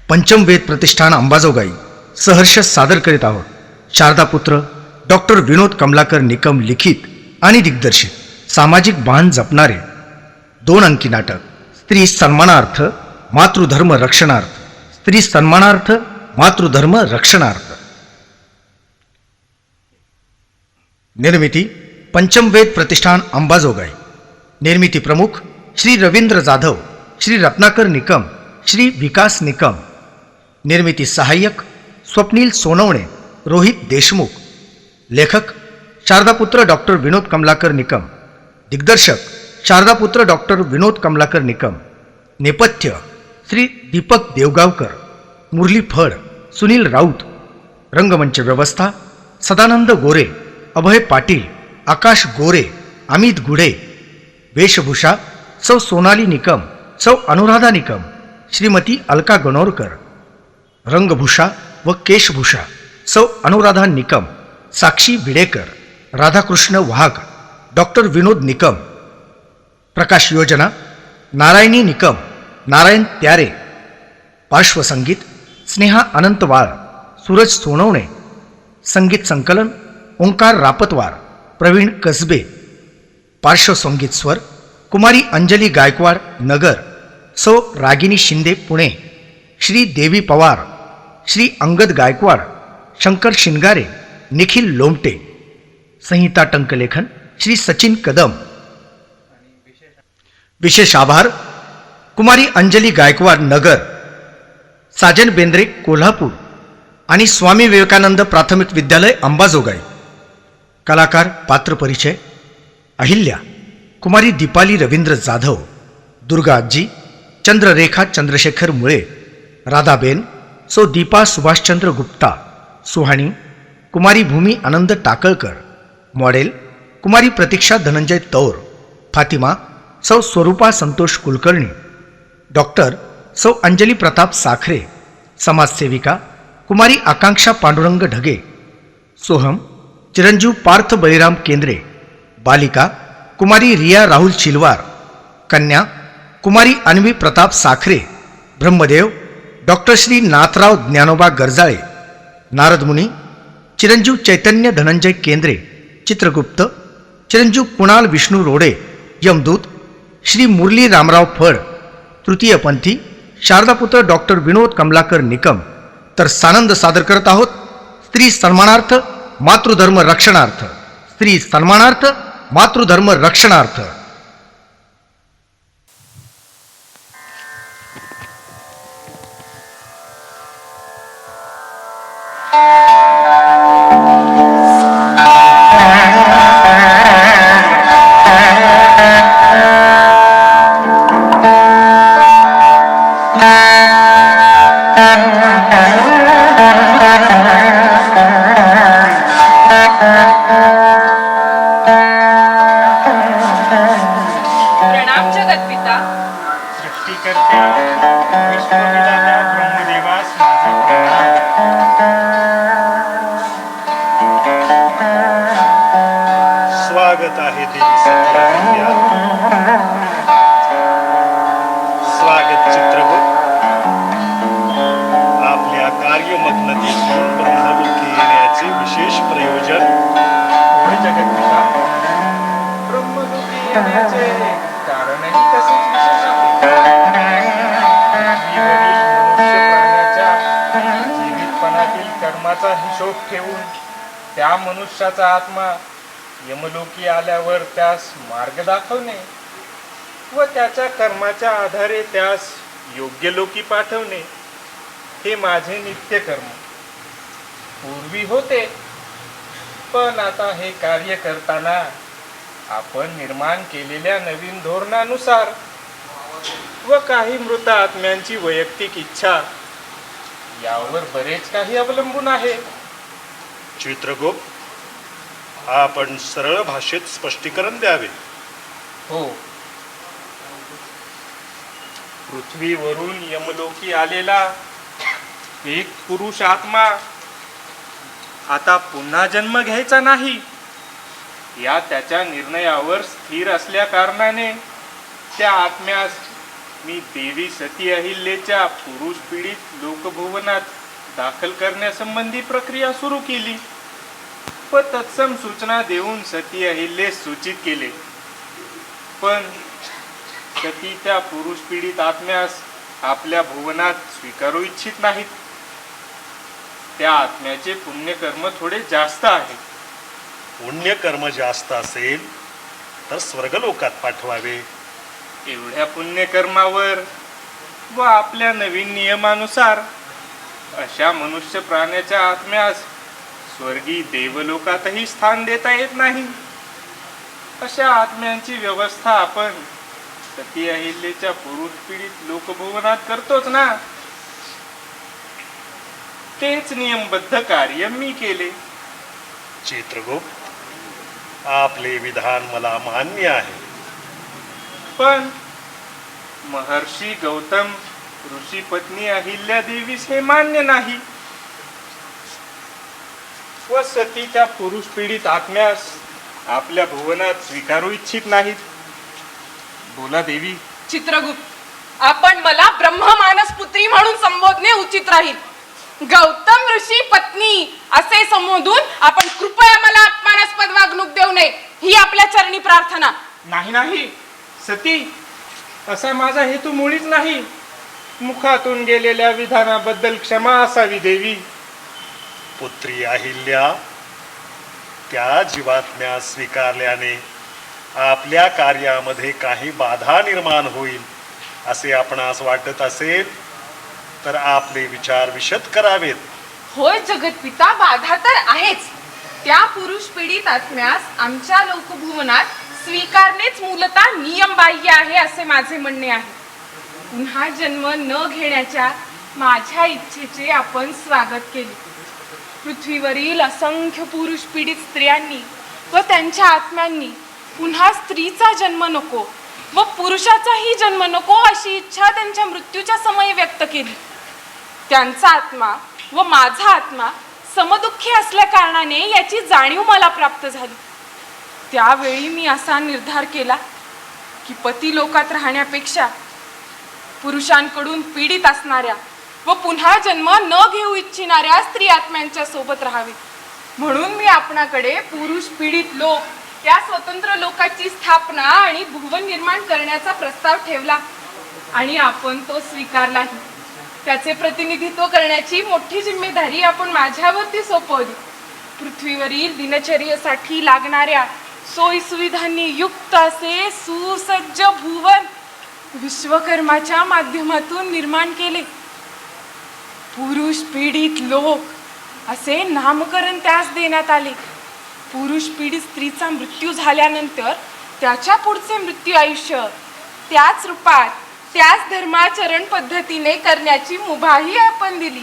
पंचमवेद प्रतिष्ठान अंबाजोगाई सहर्ष सादर करीत आहोत शारदापुत्र डॉक्टर विनोद कमलाकर निकम लिखित आणि दिग्दर्शित सामाजिक भान जपणारे 2 अंकी नाटक स्त्री सन्मानार्थ मातृधर्म रक्षणार्थ. स्त्री सन्मानार्थ मातृधर्म रक्षणार्थ. निर्मिती पंचमवेद प्रतिष्ठान अंबाजोगाई. निर्मिती प्रमुख श्री रवींद्र जाधव, श्री रत्नाकर निकम, श्री विकास निकम. निर्मिती सहाय्यक स्वप्नील सोनवणे, रोहित देशमुख. लेखक शारदापुत्र डॉक्टर विनोद कमलाकर निकम. दिग्दर्शक शारदापुत्र डॉक्टर विनोद कमलाकर निकम. नेपथ्य श्री दीपक देवगावकर, मुरली फड, सुनील राऊत. रंगमंच व्यवस्था सदानंद गोरे, अभय पाटील, आकाश गोरे, अमित गुढे. वेशभूषा सौ सोनाली निकम, सौ अनुराधा निकम, श्रीमती अलका गणोरकर. रंगभूषा व केशभूषा सौ अनुराधा निकम, साक्षी बिडेकर, राधाकृष्ण वाघ, डॉक्टर विनोद निकम. प्रकाश योजना नारायणी निकम, नारायण त्यारे. पार्श्वसंगीत स्नेहा अनंतवाळ, सूरज सोनवणे. संगीत संकलन ओंकार रापतवार, प्रवीण कसबे. पार्श्वसंगीत स्वर कुमारी अंजली गायकवाड नगर, सौ रागिनी शिंदे पुणे, श्री देवी पवार, श्री अंगद गायकवाड, शंकर शिंगारे, निखिल लोमटे. संहिता टंकलेखन श्री सचिन कदम. विशेष आभार कुमारी अंजली गायकवाड नगर, साजन बेंद्रे कोल्हापूर आणि स्वामी विवेकानंद प्राथमिक विद्यालय अंबाजोगाई. कलाकार पात्र परिचय अहिल्या कुमारी दीपाली रवींद्र जाधव, दुर्गा आजी चंद्ररेखा चंद्रशेखर मुळे, राधाबेन सौ दीपा सुभाषचंद्र गुप्ता, सुहाणी कुमारी भूमी आनंद टाकळकर. मॉडेल कुमारी प्रतीक्षा धनंजय तौर, फातिमा सौ स्वरूपा संतोष कुलकर्णी. डॉक्टर सौ अंजली प्रताप साखरे. समाजसेविका कुमारी आकांक्षा पांडुरंग ढगे. सोहम चिरंजीव पार्थ बळीराम केंद्रे. बालिका कुमारी रिया राहुल चिलवार. कन्या कुमारी अन्वी प्रताप साखरे. ब्रह्मदेव डॉक्टर श्री नाथराव ज्ञानोबा गरजाळे. नारदमुनी चिरंजीव चैतन्य धनंजय केंद्रे. चित्रगुप्त चिरंजीव कुणाल विष्णू रोडे. यमदूत श्री मुरली रामराव फड. तृतीयपंथी शारदापुत्र डॉक्टर विनोद कमलाकर निकम. तर सानंद सादर करत आहोत स्त्री सन्मानार्थ मातृधर्म रक्षणार्थ. स्त्री सन्मानार्थ मातृधर्म रक्षणार्थ. स्वागत आहे देवी सत्या. स्वागत चित्रगुप्त. आपल्या कार्यमग्नतेतून ब्रह्मलोकी येण्याचे विशेष प्रयोजन. जगत्पिता, ब्रह्मलोकी येण्याचे कारणही तसेच विशेष आहे. मनुष्य प्राण्याच्या जीवितपणातील कर्माचा हिशोब ठेवून त्या मनुष्याचा आत्मा यमलोकी आल्यावर त्यास मार्ग दाखवणे व त्याच्या कर्माच्या आधारे त्यास योग्य लोकी पाठवणे हे माझे नित्य कर्म पूर्वी होते. पण आता हे कार्य करताना आपण निर्माण केलेल्या नवीन धोरणानुसार व काही मृत आत्म्यांची वैयक्तिक इच्छा यावर बरेच काही अवलंबून आहे. चित्रगुप्त, आपण सरळ भाषेत स्पष्टीकरण द्यावे. हो, पृथ्वीवरून यमलोकी आलेला एक पुरुष आत्मा आता पुन्हा जन्म घ्यायचा नाही या त्याच्या निर्णयावर स्थिर असल्या कारणाने त्या आत्म्यास मी देवी सती अहिल्याच्या पुरुष पीडित लोकभुवनात दाखल करण्यासंबंधी प्रक्रिया सुरू केली व तत्सम सूचना देऊन सती अहिल्यास सूचित केले. पण सती त्या पुरुष पीडित आत्म्यास आपल्या भुवनात स्वीकारू इच्छित नाहीत. त्या आत्म्याचे पुण्यकर्म थोडे जास्त आहे. पुण्यकर्म जास्त असेल तर स्वर्गलोकात पाठवावे. एवढ्या पुण्यकर्मावर व आपल्या नवीन नियमानुसार अशा मनुष्य प्राण्याच्या आत्म्यास स्वर्गी देवलोकातही स्थान देता येत नाही. अशा आत्म्यांची व्यवस्था आपण सती अहिल्याच्या पुरुष पीडित लोकभुवनात करतोच ना. तेच नियमबद्ध कार्य मी केले. चित्रगुप्त, आपले विधान मला मान्य आहे. पण महर्षी गौतम ऋषी पत्नी अहिल्या देवीस हे मान्य नाही व सतीच्या पुरुष पीडित आत्म्यास आपल्या भुवनात स्वीकारू इच्छित नाहीत. बोला देवी. चित्रगुप्त, आपण मला ब्रह्ममानस पुत्री म्हणून संबोधणे उचित राहील. गौतम ऋषी पत्नी असे संबोधून आपण कृपया मला अपमानास्पद वागणूक देऊ नये ही आपल्या चरणी प्रार्थना. नाही नाही सती, असा माझा हेतू मुळीच नाही. मुखातून गेलेल्या विधानाबद्दल क्षमा असावी देवी. पुत्री अहिल्या, त्या जीवात्म्या स्वीकारल्याने आपल्या कार्यामध्ये काही बाधा निर्माण होईल असे आपणास वाटत असेल तर आपले विचार विशद करावेत. होय जगतपिता, बाधा तर आहेच. त्या पुरुष पीडित आत्म्यास आमच्या लोकभुवनात स्वीकारणेच मूलतः नियमबाह्य आहे असे माझे म्हणणे आहे. पुन्हा जन्म न घेण्याच्या माझ्या इच्छेचे आपण स्वागत केले. पृथ्वीवरील असंख्य पुरुष पीडित स्त्रियांनी व त्यांच्या आत्म्यांनी पुन्हा स्त्रीचा जन्म नको व पुरुषाचाही जन्म नको अशी इच्छा त्यांच्या मृत्यूच्या समयी व्यक्त केली. त्यांचा आत्मा व माझा आत्मा समदुःखी असल्या कारणाने याची जाणीव मला प्राप्त झाली. त्यावेळी मी असा निर्धार केला की पती लोकात राहण्यापेक्षा पुरुषांकडून पीडित असणाऱ्या व पुन्हा जन्म न घेऊ इच्छिणाऱ्या स्त्री आत्म्यांच्या सोबत राहावे. म्हणून मी आपणाकडे पुरुष पीडित लोक या स्वतंत्र लोकाची स्थापना आणि भुवन निर्माण करण्याचा प्रस्ताव ठेवला आणि आपण तो स्वीकारलाही. त्याचे प्रतिनिधित्व करण्याची मोठी जिम्मेदारी आपण माझ्यावरती सोपवली. पृथ्वीवरील दिनचर्येसाठी लागणाऱ्या सोयी सुविधांनी युक्त असे सुसज्ज भुवन विश्वकर्माच्या माध्यमातून निर्माण केले. पुरुष पीडित लोक असे नामकरण त्यास देण्यात आले. पुरुष पीडित स्त्रीचा मृत्यू झाल्यानंतर त्याच्या पुढचे मृत्यू आयुष्य त्याच रूपात त्याच धर्माचरण पद्धतीने करण्याची मुभाही आपण दिली.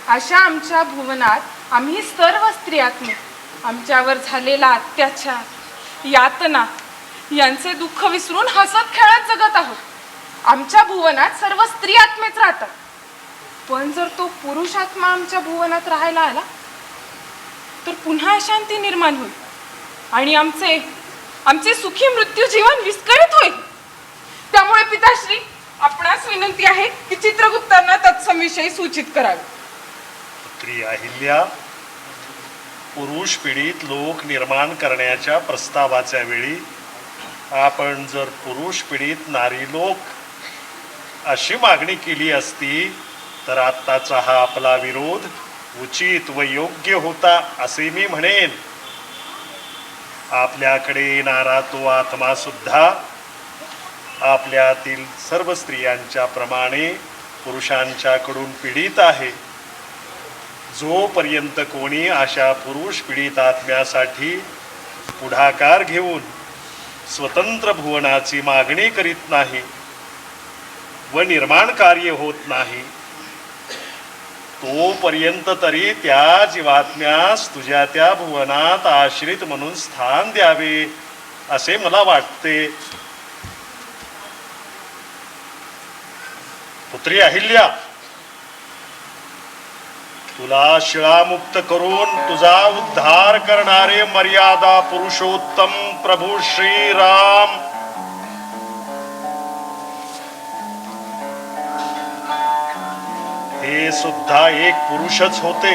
अशा आमच्या भुवनात आम्ही सर्व स्त्री आत्मे आमच्यावर झालेला अत्याचार, यातना यांचे दुःख विसरून हसत खेळत जगत आहोत. आमच्या भुवनात सर्व स्त्री आत्मेच राहतात. पण जर तो पुरुष आत्मा आमच्या भुवनात राहायला आला तर पुन्हा अशांती निर्माण होईल आणि आमचे सुखी मृत्यू जीवन विस्कळीत होईल. त्यामुळे पिताश्री, आपणास विनंती आहे की चित्रगुप्तांना तत्समविषयी सूचित करावे. पुत्री अहिल्या, पुरुष पीडित लोक निर्माण करण्याच्या प्रस्तावाच्या वेळी आपण जर पुरुष पीडित नारी लोक अशी मागणी केली असती तर आत्ताचा हा आपला विरोध उचित व योग्य होता असे मी म्हणेन. आपल्याकडे येणारा तो आत्मा सुद्धा आपल्यातील सर्व स्त्रियांच्या प्रमाणे पुरुषांच्याकडून पीडित आहे. जोपर्यंत कोणी अशा पुरुष पीडित आत्म्यासाठी पुढाकार घेऊन स्वतंत्र भुवनाची मागणी करीत नाही व निर्माण कार्य होत नाही तोपर्यंत तरी त्या जीवात्म्यास तुझ्या त्या भुवनात आश्रित म्हणून स्थान द्यावे असे मला वाटते. पुत्री अहिल्या, तुला शिळामुक्त करून तुझा उद्धार करणारे मर्यादा पुरुषोत्तम प्रभू श्रीराम ते सुद्धा एक पुरुषच होते,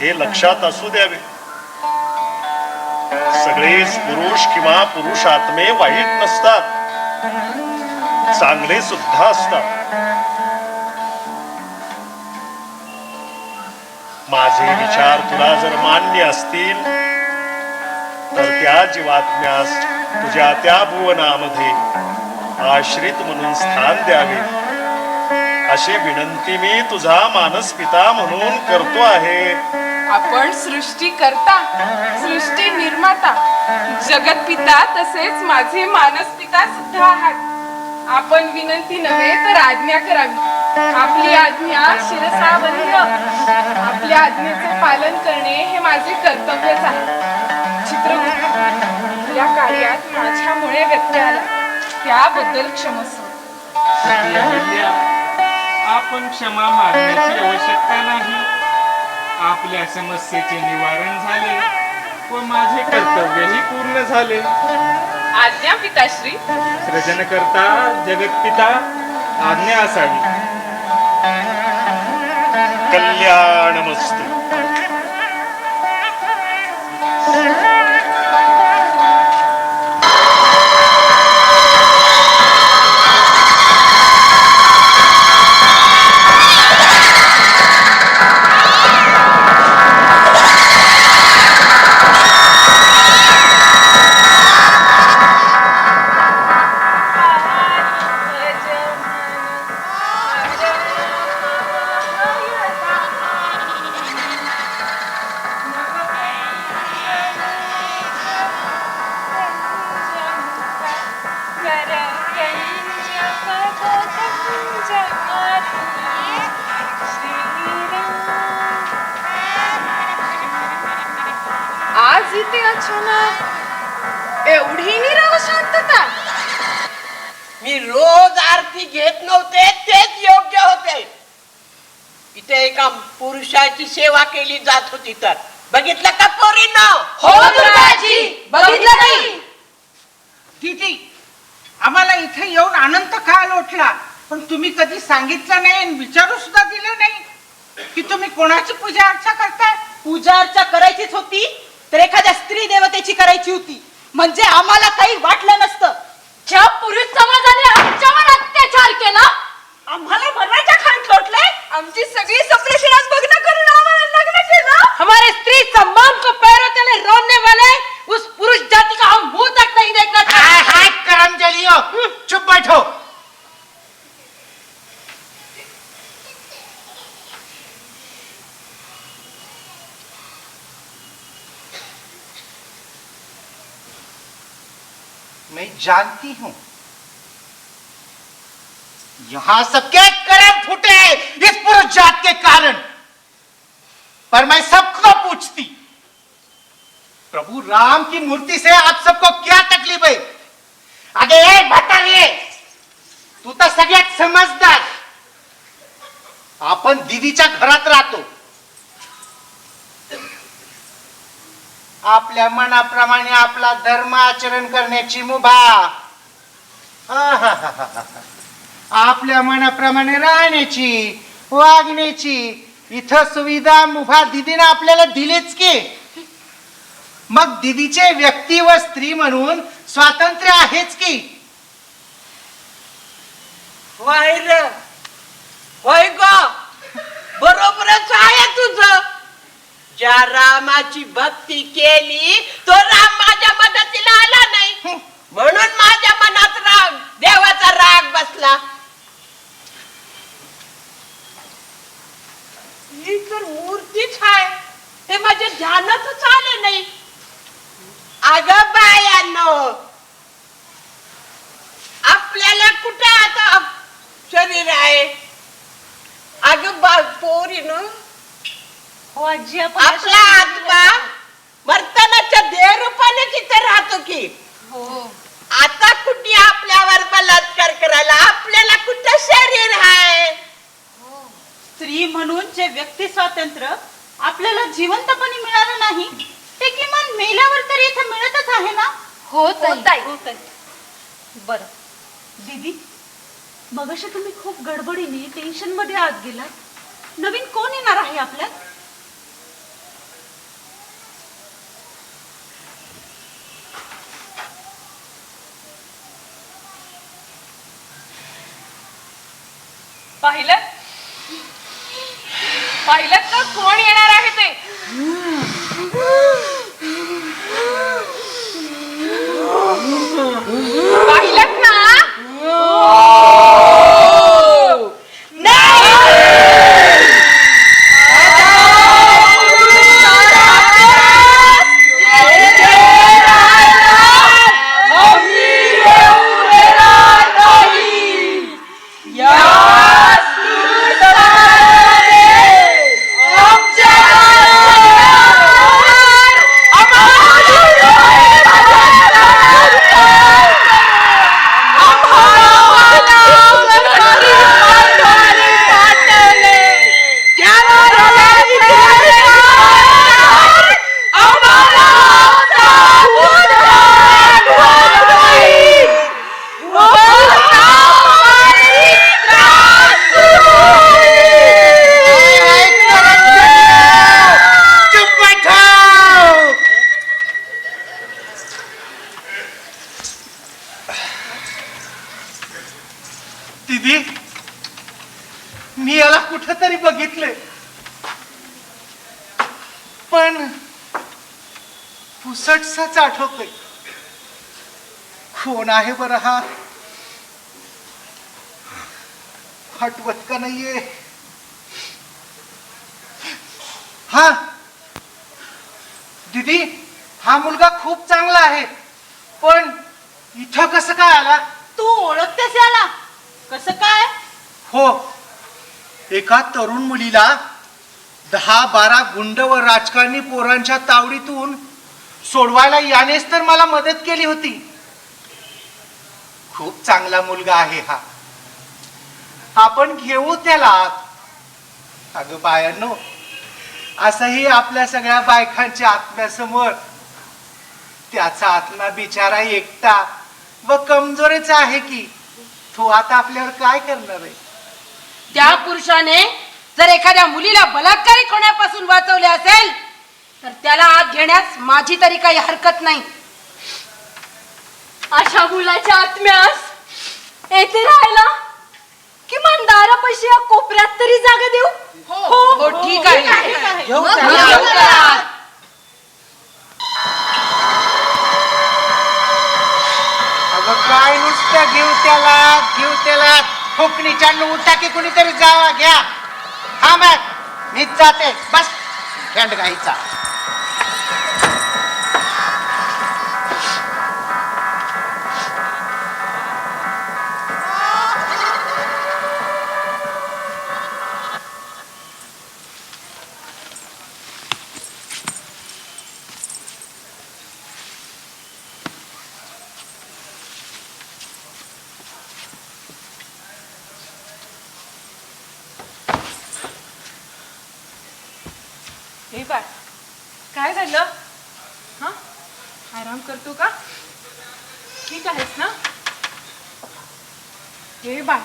हे लक्षात असू द्यावे. सगळेच पुरुष किंवा पुरुषात्मे वाईट नसतात, चांगले सुद्धा असतात. माझे विचार तुला जर मान्य असतील तर त्या जीवात्म्यास तुझ्या त्या भुवनामध्ये आश्रित म्हणून स्थान द्यावे, अशी विनंती मी तुझा मानसपिता म्हणून करतो आहे. आपण सृष्टी करता, सृष्टी निर्माता, जगतपिता तसेच माझे मानसपिता सुद्धा आहात. आपण विनंती नव्हे तर आज्ञा करावी. आपली आज्ञा शिरसावंद्य, आपल्या आज्ञेचे पालन करणे हे माझे कर्तव्यच आहे. चित्रगुप्त, या कार्यात माझ्यामुळे व्यत्यय आला त्याबद्दल क्षमस्व. सती अहिल्या, आपण क्षमा मागण्याची आवश्यकता नाही. आपल्या समस्येचे निवारण झाले व माझे कर्तव्यही पूर्ण झाले. आज्ञा पिताश्री. सृजनकर्ता जगतपिता, आज्ञा असावी. कल्याणमस्तु. आज इथे अचानक एवढी निरव शांतता. मी रोज आरती घेत नव्हते, तेच योग्य होते. इथे एका पुरुषाची सेवा केली जात होती तर बघितलं का पोरीनं? हो दुर्गाजी, बघितलं नाही. दीदी, आम्हाला इथे येऊन आनंद का लोटला, पण तुम्ही कधी सांगितलं नाही आणि विचारू सुद्धा दिलं नाही की तुम्ही कोणाची पूजा अर्चा करताय. पूजा अर्चा करायचीच होती तर एखाद्या स्त्री देवतेची करायची होती, म्हणजे आम्हाला काही वाटलं नसतं. ज्या पुरुष समाजाने आमच्यावर अत्याचार केला, आम्हाला मरणाच्या खाईत लोटले. आमची सगळी सप्रेशनात भग्न करून आम्हाला लग्न केलं. हमारे स्त्री सम्मान को पैरों तले रोने वाले उस पुरुष जाति का हम मुंह तक नहीं देखना चाहते. हाय करमजलियो, चुप बैठो. मैं जानती हूं यहां सबके कर्म फूटे हैं इस पुरुष जात के कारण, पर मैं सबको पूछती, प्रभु राम की मूर्ति से आप सबको क्या तकलीफ है? आगे एक बताइए. तू तर सगळ्यात समजदार. आपण दीदीच्या घरात राहतो, आपल्या मनाप्रमाणे आपला धर्म आचरण करण्याची मुभा, आपल्या मनाप्रमाणे राहण्याची, वागण्याची इथं सुविधा मुभा दीदीने आपल्याला दिलीच की. मग दीदीचे व्यक्ती व स्त्री म्हणून स्वातंत्र्य आहेच की. वायर होय ग, बरोबरच आहे तुझं. ज्या रामाची भक्ती केली तो राम माझ्या मदतीला आला नाही, म्हणून माझ्या मनात राग, देवाचा राग बसला. ही तर मूर्तीच आहे, हे माझ्या ध्यानातच आलं नाही. अगं बायांनो, आपल्याला कुठे आता शरीर आहे? अगं पोरीनं, आपला आत्मा वर्तनाच्या देहरूपाने तिथे राहतो की. आता कुठे आपल्यावर बलात्कार करायला आपल्याला कुठं शरीर आहे? स्त्री म्हणून जे व्यक्ती स्वातंत्र्य आपल्याला जिवंतपणे मिळालं नाही, ते किमान मेल्यावर तरी इथे मिळतच आहे ना. हो ताई. बरं दीदी, मगाशी तुम्ही खूप गडबडीने टेन्शन मध्ये आत गेलात. नवीन कोण येणार आहे आपल्यात? पाहिलं पाहिलं का कोण येणार आहे ते? पाहिलं ना? दीदी, मी याला कुठेतरी बघितले, पण पुसटसाच आठवतोय. कोण आहे बरं हा? आठवत का नाहीये? हा दीदी, हा मुलगा खूप चांगला आहे, पण इथं कसं काय आला? तू ओळखतेस याला? कसं काय? हो, एका तरुण मुलीला 10-12 गुंड व राजकारणी पोरांच्या तावडीतून सोडवायला यानेच तर मला मदत केली होती. खूप चांगला मुलगा आहे हा, आपण घेऊ त्याला. अगं बायांनो, असंही आपल्या सगळ्या बायकांच्या आत्म्यासमोर त्याचा आत्मा बिचारा एकटा व कमजोरीच आहे की. तो आता आपल्यावर काय करणार आहे? त्या पुरुषाने जर एखाद्या मुलीला बलात्कारित होण्यापासून वाचवले असेल तर त्याला आत घेण्यास माझी तरी काही हरकत नाही. अशा मुलाच्या आत्म्यास येथे राहायला किमान दारापाशी या कोपऱ्यात तरी जागा देऊ. हो ठीक आहे. घेऊ मग त्याला. घेऊ त्याला. अगं काय नुसतं घेऊ त्याला फुकणीच्या उठा की कुणीतरी जावा घ्या. हा मॅक मीच जाते, बस खंड गाईचा. हे बाय, काय झालं? हा, आराम करतो का? ठीक आहेस ना? हे बाय,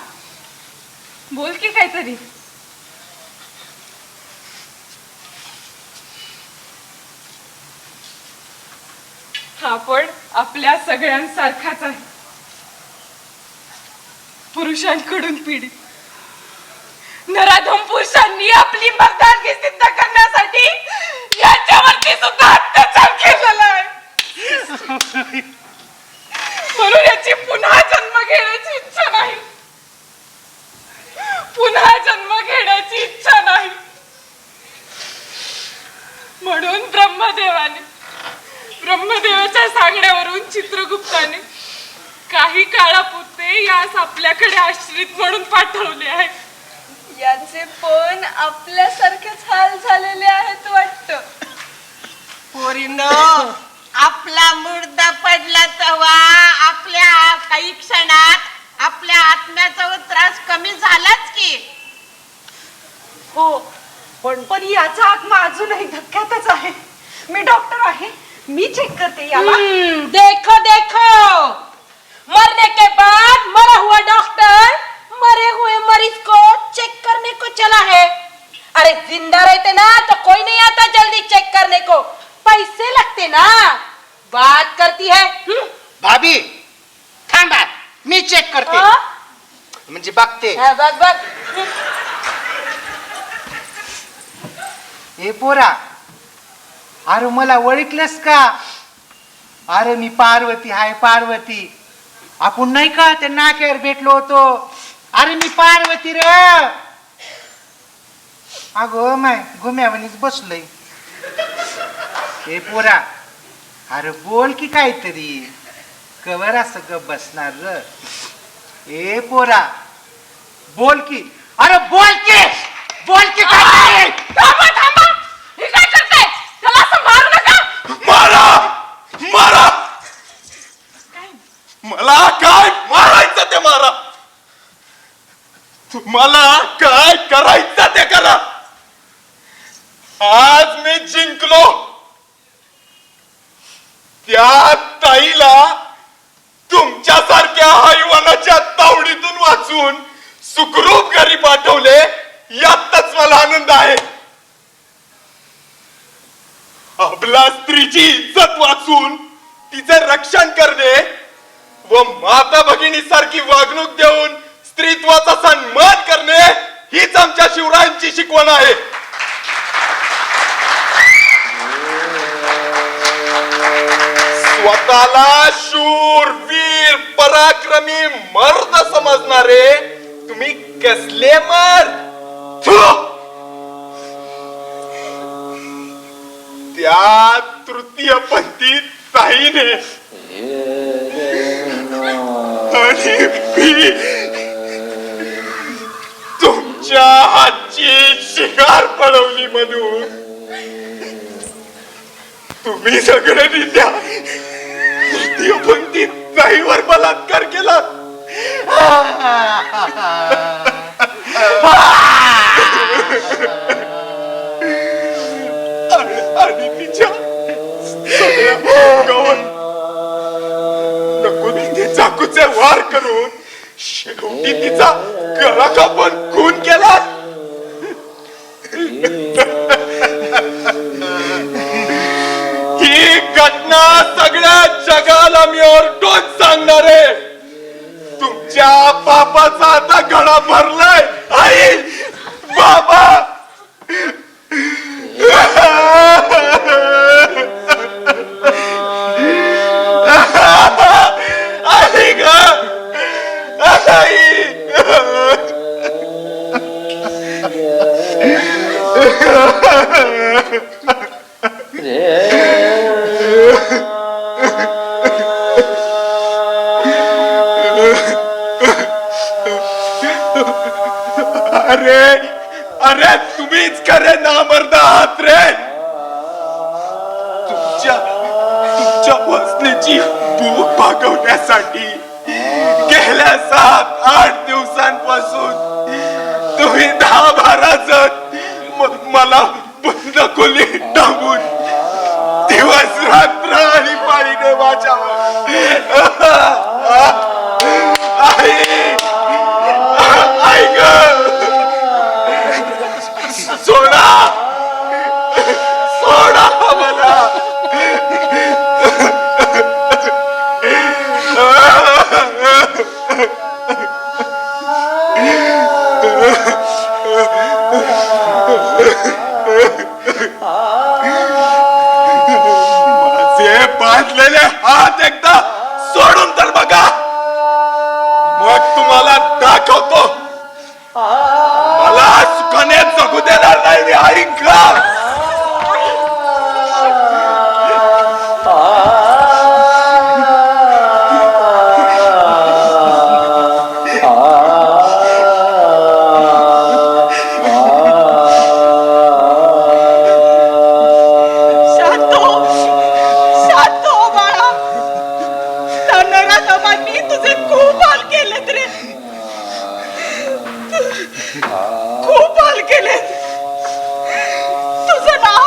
बोल की काहीतरी. हा पण आपल्या सगळ्यांसारखाच आहे, पुरुषांकडून पीडित. नराधम पुरुषांनी आपली मर्दानगी सिद्ध करण्यासाठी याच्यावरती सुद्धा अत्याचार केलेला आहे. म्हणून याची पुन्हा जन्म घेण्याची इच्छा नाही. पुन्हा जन्म घेण्याची इच्छा नाही. म्हणून ब्रह्मदेवाच्या सांगण्यावरून चित्रगुप्ताने काही काळापुरते यास आपल्याकडे आश्रित म्हणून पाठवले आहे. याचे पण आपल्यासारखेच हाल झालेले आहेत वाटतं. पोरीनो, आपला मुर्दा पडला तेव्हा आपल्या काही क्षणात आपल्या आत्म्याचा त्रास कमी झालाच की. हो, पण याचा आत्मा अजूनही धक्क्यातच आहे. मी डॉक्टर आहे, मी चेक करते याला. देखो देखो, मरने के बाद मरा हुआ डॉक्टर मी चेक करते हा? म्हणजे बघते. हा, बघ बघ. हे पोरा, अरे मला ओळखलंस का? अरे मी पार्वती हाय, पार्वती. आपण नाही का त्या नाक्यावर भेटलो होतो? अरे मी पार्वती रे. अगो माय घुम्यावणीच बसलोय. हे पोरा, अरे बोल की काहीतरी, कवर असं गप बसणार र? ए पोरा, बोल की, अरे बोल की, बोल की काहीतरी. थांबा थांबा, हे काय करताय? त्याला असं मारू नका. मारा मारा, मला काय मारायचं ते मारा, तुम्हाला काय करायचं ते करा. आज मी जिंकलो. त्या ताईला तुमच्यासारख्या हैवानाच्या तावडीतून वाचून सुखरूप घरी पाठवले, यातच मला आनंद आहे. आपल्या स्त्रीची इज्जत वाचून तिचे रक्षण करणे व माता भगिनी सारखी वागणूक देऊन स्त्रीत्वाचा सन्मान करणे, हीच आमच्या शिवरायांची शिकवण आहे. स्वतःला शूर, वीर, पराक्रमी मर्द समजणारे तुम्ही कसले मर्द? त्या तृतीयपंथी ताईने आणि मी तुमच्या हातची शिकार पळवली म्हणून तुम्ही सगळे त्या तृतीयपंथी ताईवर बलात्कार केला. आणि तिच्या सगळ्या अंगावर नको तिथे चाकूचे वार करून शेवटी तिचा गळा कापून खून केला. ही घटना सगळ्या जगाला मी ओरडून सांगणार आहे. तुमच्या पापाचा आता गळा भरलाय. आई, बाबा, आई ग, आई. अरे अरे, तुम्हीच खरे नामर्द आहात रे. तुमच्या वसनीची भूक भागवण्यासाठी गेल्या 7-8 दिवसांपासून तुम्ही 10-12 जण मला बंद खोलीत टाकून दिवस रात्र आणि पाळीने वाचावं. आई ग, सोडा सोडा मला. माझे बांधलेले हात एकदा सोडून तर बघा, मग तुम्हाला दाखवतो. मला सुखाने जगू देणार नाही मी. ऐका, खूप हाल केलेत. तुझं नाव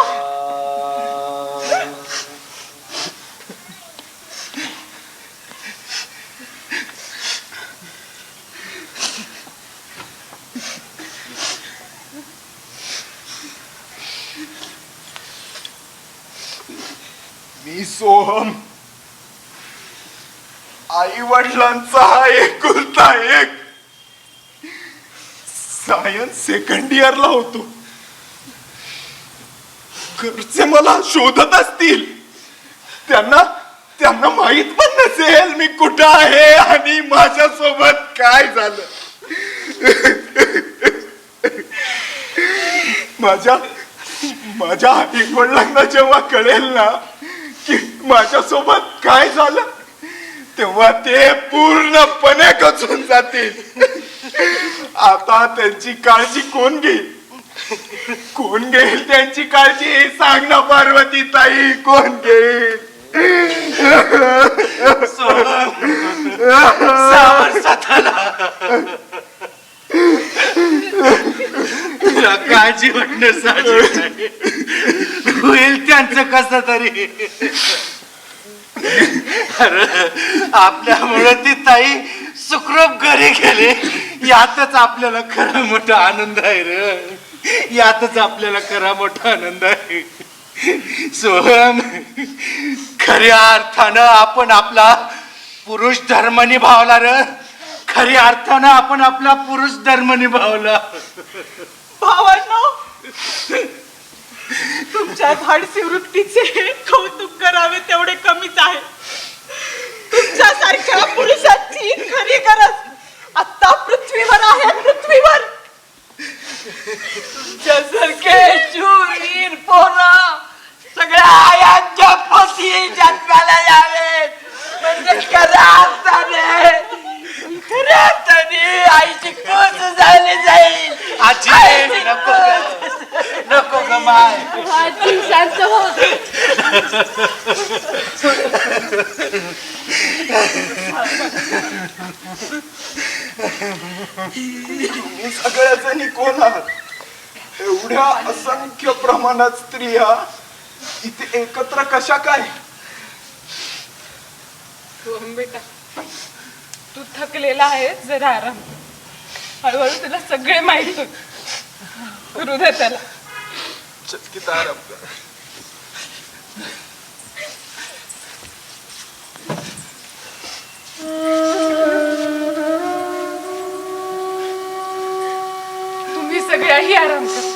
मी सोहम आई वडिलांचा हा एकुलता एक. सायन्स सेकंड इयरला होतो. घरचे मला शोधत असतील. त्यांना माहित पण नसेल मी कुठं आहे आणि माझ्या सोबत काय झालं. माझ्या आई वडिलांना जेव्हा कळेल ना की माझ्यासोबत काय झालं, तेव्हा ते पूर्णपणे खचून जातील. आता त्यांची काळजी कोण घेईल? कोण घेईल त्यांची काळजी? सांग ना पार्वती ताई, कोण घेईल? तुला काळजी वाटणं साहजिक आहे. होईल त्यांचं कसं तरी. आपल्यामुळे ती ताई सुखरूप घरी गेली, यातच आपल्याला खरा मोठा आनंद आहे रे. यातच आपल्याला खरा मोठा आनंद आहे. सोहम, खऱ्या अर्थानं आपण आपला पुरुष धर्म निभावला रे. खऱ्या अर्थानं आपण आपला पुरुष धर्म निभावला. भावांनो, तुमच्या धाडसी वृत्तीचे कौतुक करावे तेवढे कमीच आहे. तुमच्यासारख्या पुरुषाची खरी गरज आता पृथ्वीवर आहे. पृथ्वीवर तुमच्यासारखे शूरवीर पोरं सगळ्या आयांच्या पोटी जन्माला यावेत, म्हणजे खऱ्या अर्थाने आईची कोच झाली जाईल. आजी नको ग माय. आजी शांत हो. सगळ्या जणी कोण आहात? एवढ्या असंख्य प्रमाणात स्त्रिया इथे एकत्र कशा काय? बेटा, तू थकलेला आहेस, जरा आराम कर. हळूहळू तुला सगळे माहित होत. हृदय त्याला चटकीत आराम कर. तुम्ही सगळ्याही आराम कर.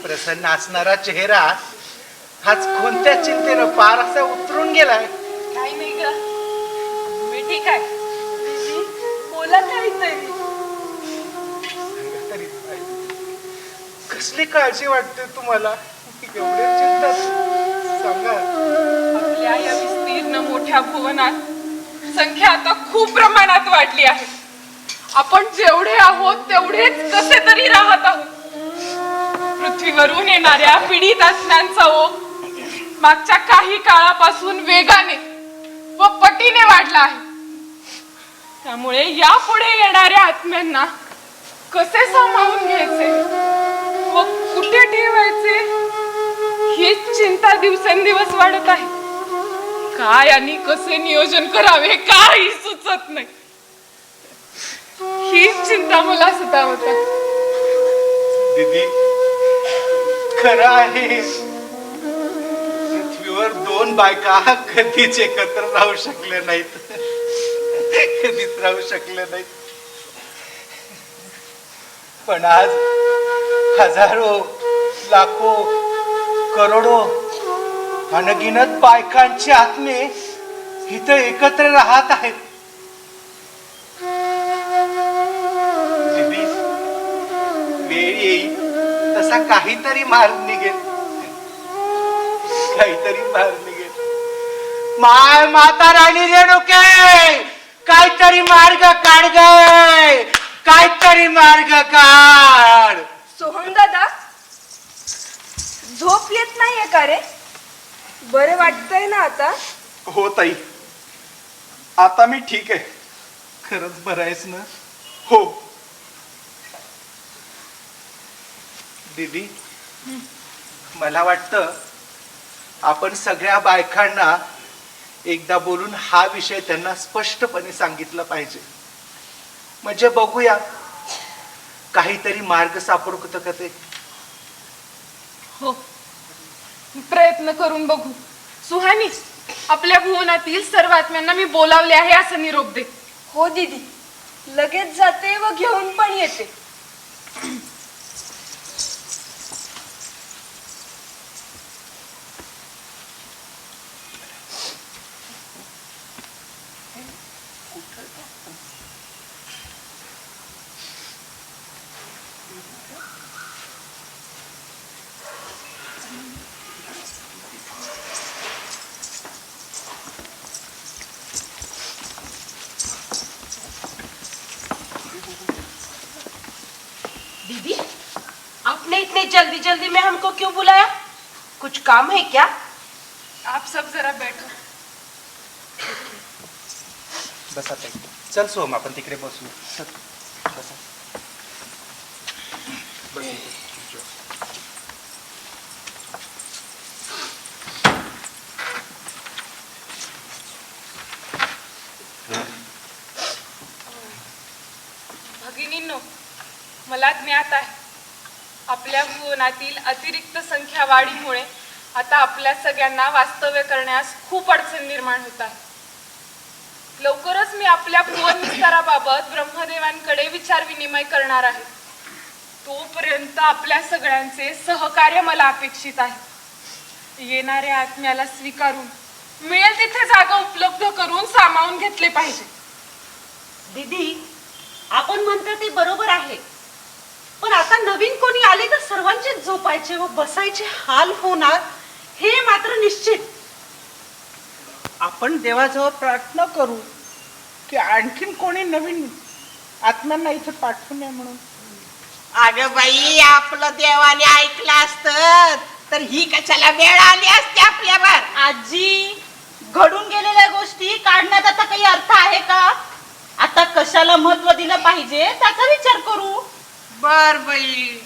प्रसन्न असणारा चेहरा आज कोणत्या चिंतेनं पार असा उतरून गेलाय. काही नाही ग, मी ठीक आहे. बोला काहीतरी. कसली काळजी वाटते तुम्हाला? एवढ्या चिंता सांगा. आपल्या या विस्तीर्ण मोठ्या भुवनात संख्या आता खूप प्रमाणात वाढली आहे. आपण जेवढे आहोत तेवढेच कसे तरी राहत आहोत. पृथ्वीवरून येणाऱ्या पीडित आत्म्यांचा ओघ मागच्या काही काळापासून वेगाने व पटीने वाढला आहे. त्यामुळे यापुढे येणाऱ्या आत्म्यांना कसे सामावून घ्यायचे व कुठे ठेवायचे हीच चिंता दिवसेंदिवस वाढत आहे. काय आणि कसे नियोजन करावे काही सुचत नाही. हीच चिंता मला सतावत आहे. दीदी, खरं आहे, पृथ्वीवर दोन बायका कधीच एकत्र राहू शकल्या नाहीत. कधीच राहू शकल्या नाहीत. पण आज हजारो, लाखो, करोडो अनगिनत बायकांचे आत्मे इथं एकत्र राहत आहेत. दीदी, वेळ येईल तसा काहीतरी मार्ग निघेल. काहीतरी मार्ग निघेल. माय माता राणी रेणुके, काहीतरी मार्ग काढ गय, काहीतरी मार्ग काढ. सोहम दादा, झोप येत नाहीये का रे? बरं वाटतंय ना आता? हो ताई, आता मी ठीक आहे. खरंच बरं आहेस ना? हो. दीदी, मला वाटतं आपण सगळ्या बायकांना एकदा बोलून हा विषय त्यांना स्पष्टपणे सांगितलं पाहिजे. म्हणजे बघूया काहीतरी मार्ग सापडतो का ते. हो, प्रयत्न करून बघू. सुहानी, आपल्या भुवनातील सर्व आत्म्यांना मी बोलावले आहे असं निरोप दे. हो दीदी, लगेच जाते व घेऊन पण येते. दीदी, आपने इतने जल्दी जल्दी में हमको क्यों बुलाया? कुछ काम है क्या? आप सब जरा बैठो. बसा ताई. चल सोम, आपण तिकडे बसू. चल, बसा. भगिनींनो, मला ज्ञात आहे आपल्या भुवनातील अतिरिक्त संख्या वाढीमुळे आता आपल्या सगळ्यांना वास्तव्य करण्यास खूप अडचण निर्माण होत आहे. लवकरच मी आपल्या भुवन विस्ताराबाबत ब्रह्मदेवांकडे विचार विनिमय करणार आहे. तोपर्यंत आपल्या सगळ्यांचे सहकार्य मला अपेक्षित आहे. येणाऱ्या आत्म्याला स्वीकारून मिळेल तिथे जागा उपलब्ध करून सामावून घेतले पाहिजे. दीदी, आपण म्हणतो ते बरोबर आहे, पण आता नवीन कोणी आले तर सर्वांचे झोपायचे व बसायचे हाल होणार हे मात्र निश्चित. आपण देवाजवळ प्रार्थना करू की आणखीन कोणी नवीन आत्म्यांना इथे पाठवू नये म्हणून. अगं बाई, आपलं देवाने ऐकलं असतं तर ही कशाला वेळ आली असते आपल्यावर. आजी, घडून गेलेल्या गोष्टी काढण्यात आता काही अर्थ आहे का? आता कशाला महत्व दिलं पाहिजे त्याचा विचार करू. बर बाई.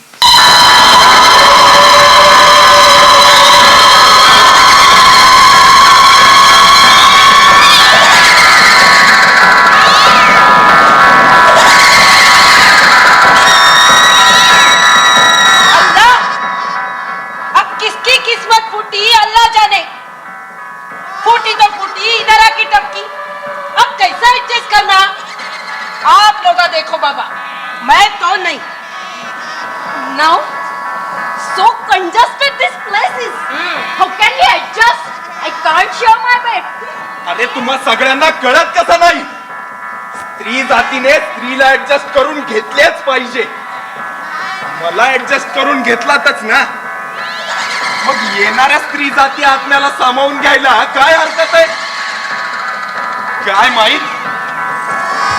अल्लाह, अब किसकी किस्मत फूटी अल्लाह जाने. फूटी तो फूटी, इधर आके टपकी. अब कैसा एडजस्ट करना? आप लोग देखो बाबा, मैं तो नहीं. Now, so congested this place is. How can we adjust? I can't share my bed. अरे तुम्हा सगळ्यांना कळत कसं नाही? स्त्री जातीने स्त्रीला ऍडजस्ट करून घेतलेच पाहिजे. मला ऍडजस्ट करून घेतलातच ना, मग येणाऱ्या स्त्री जाती आत्म्याला सामावून घ्यायला काय हरकत आहे? काय माहित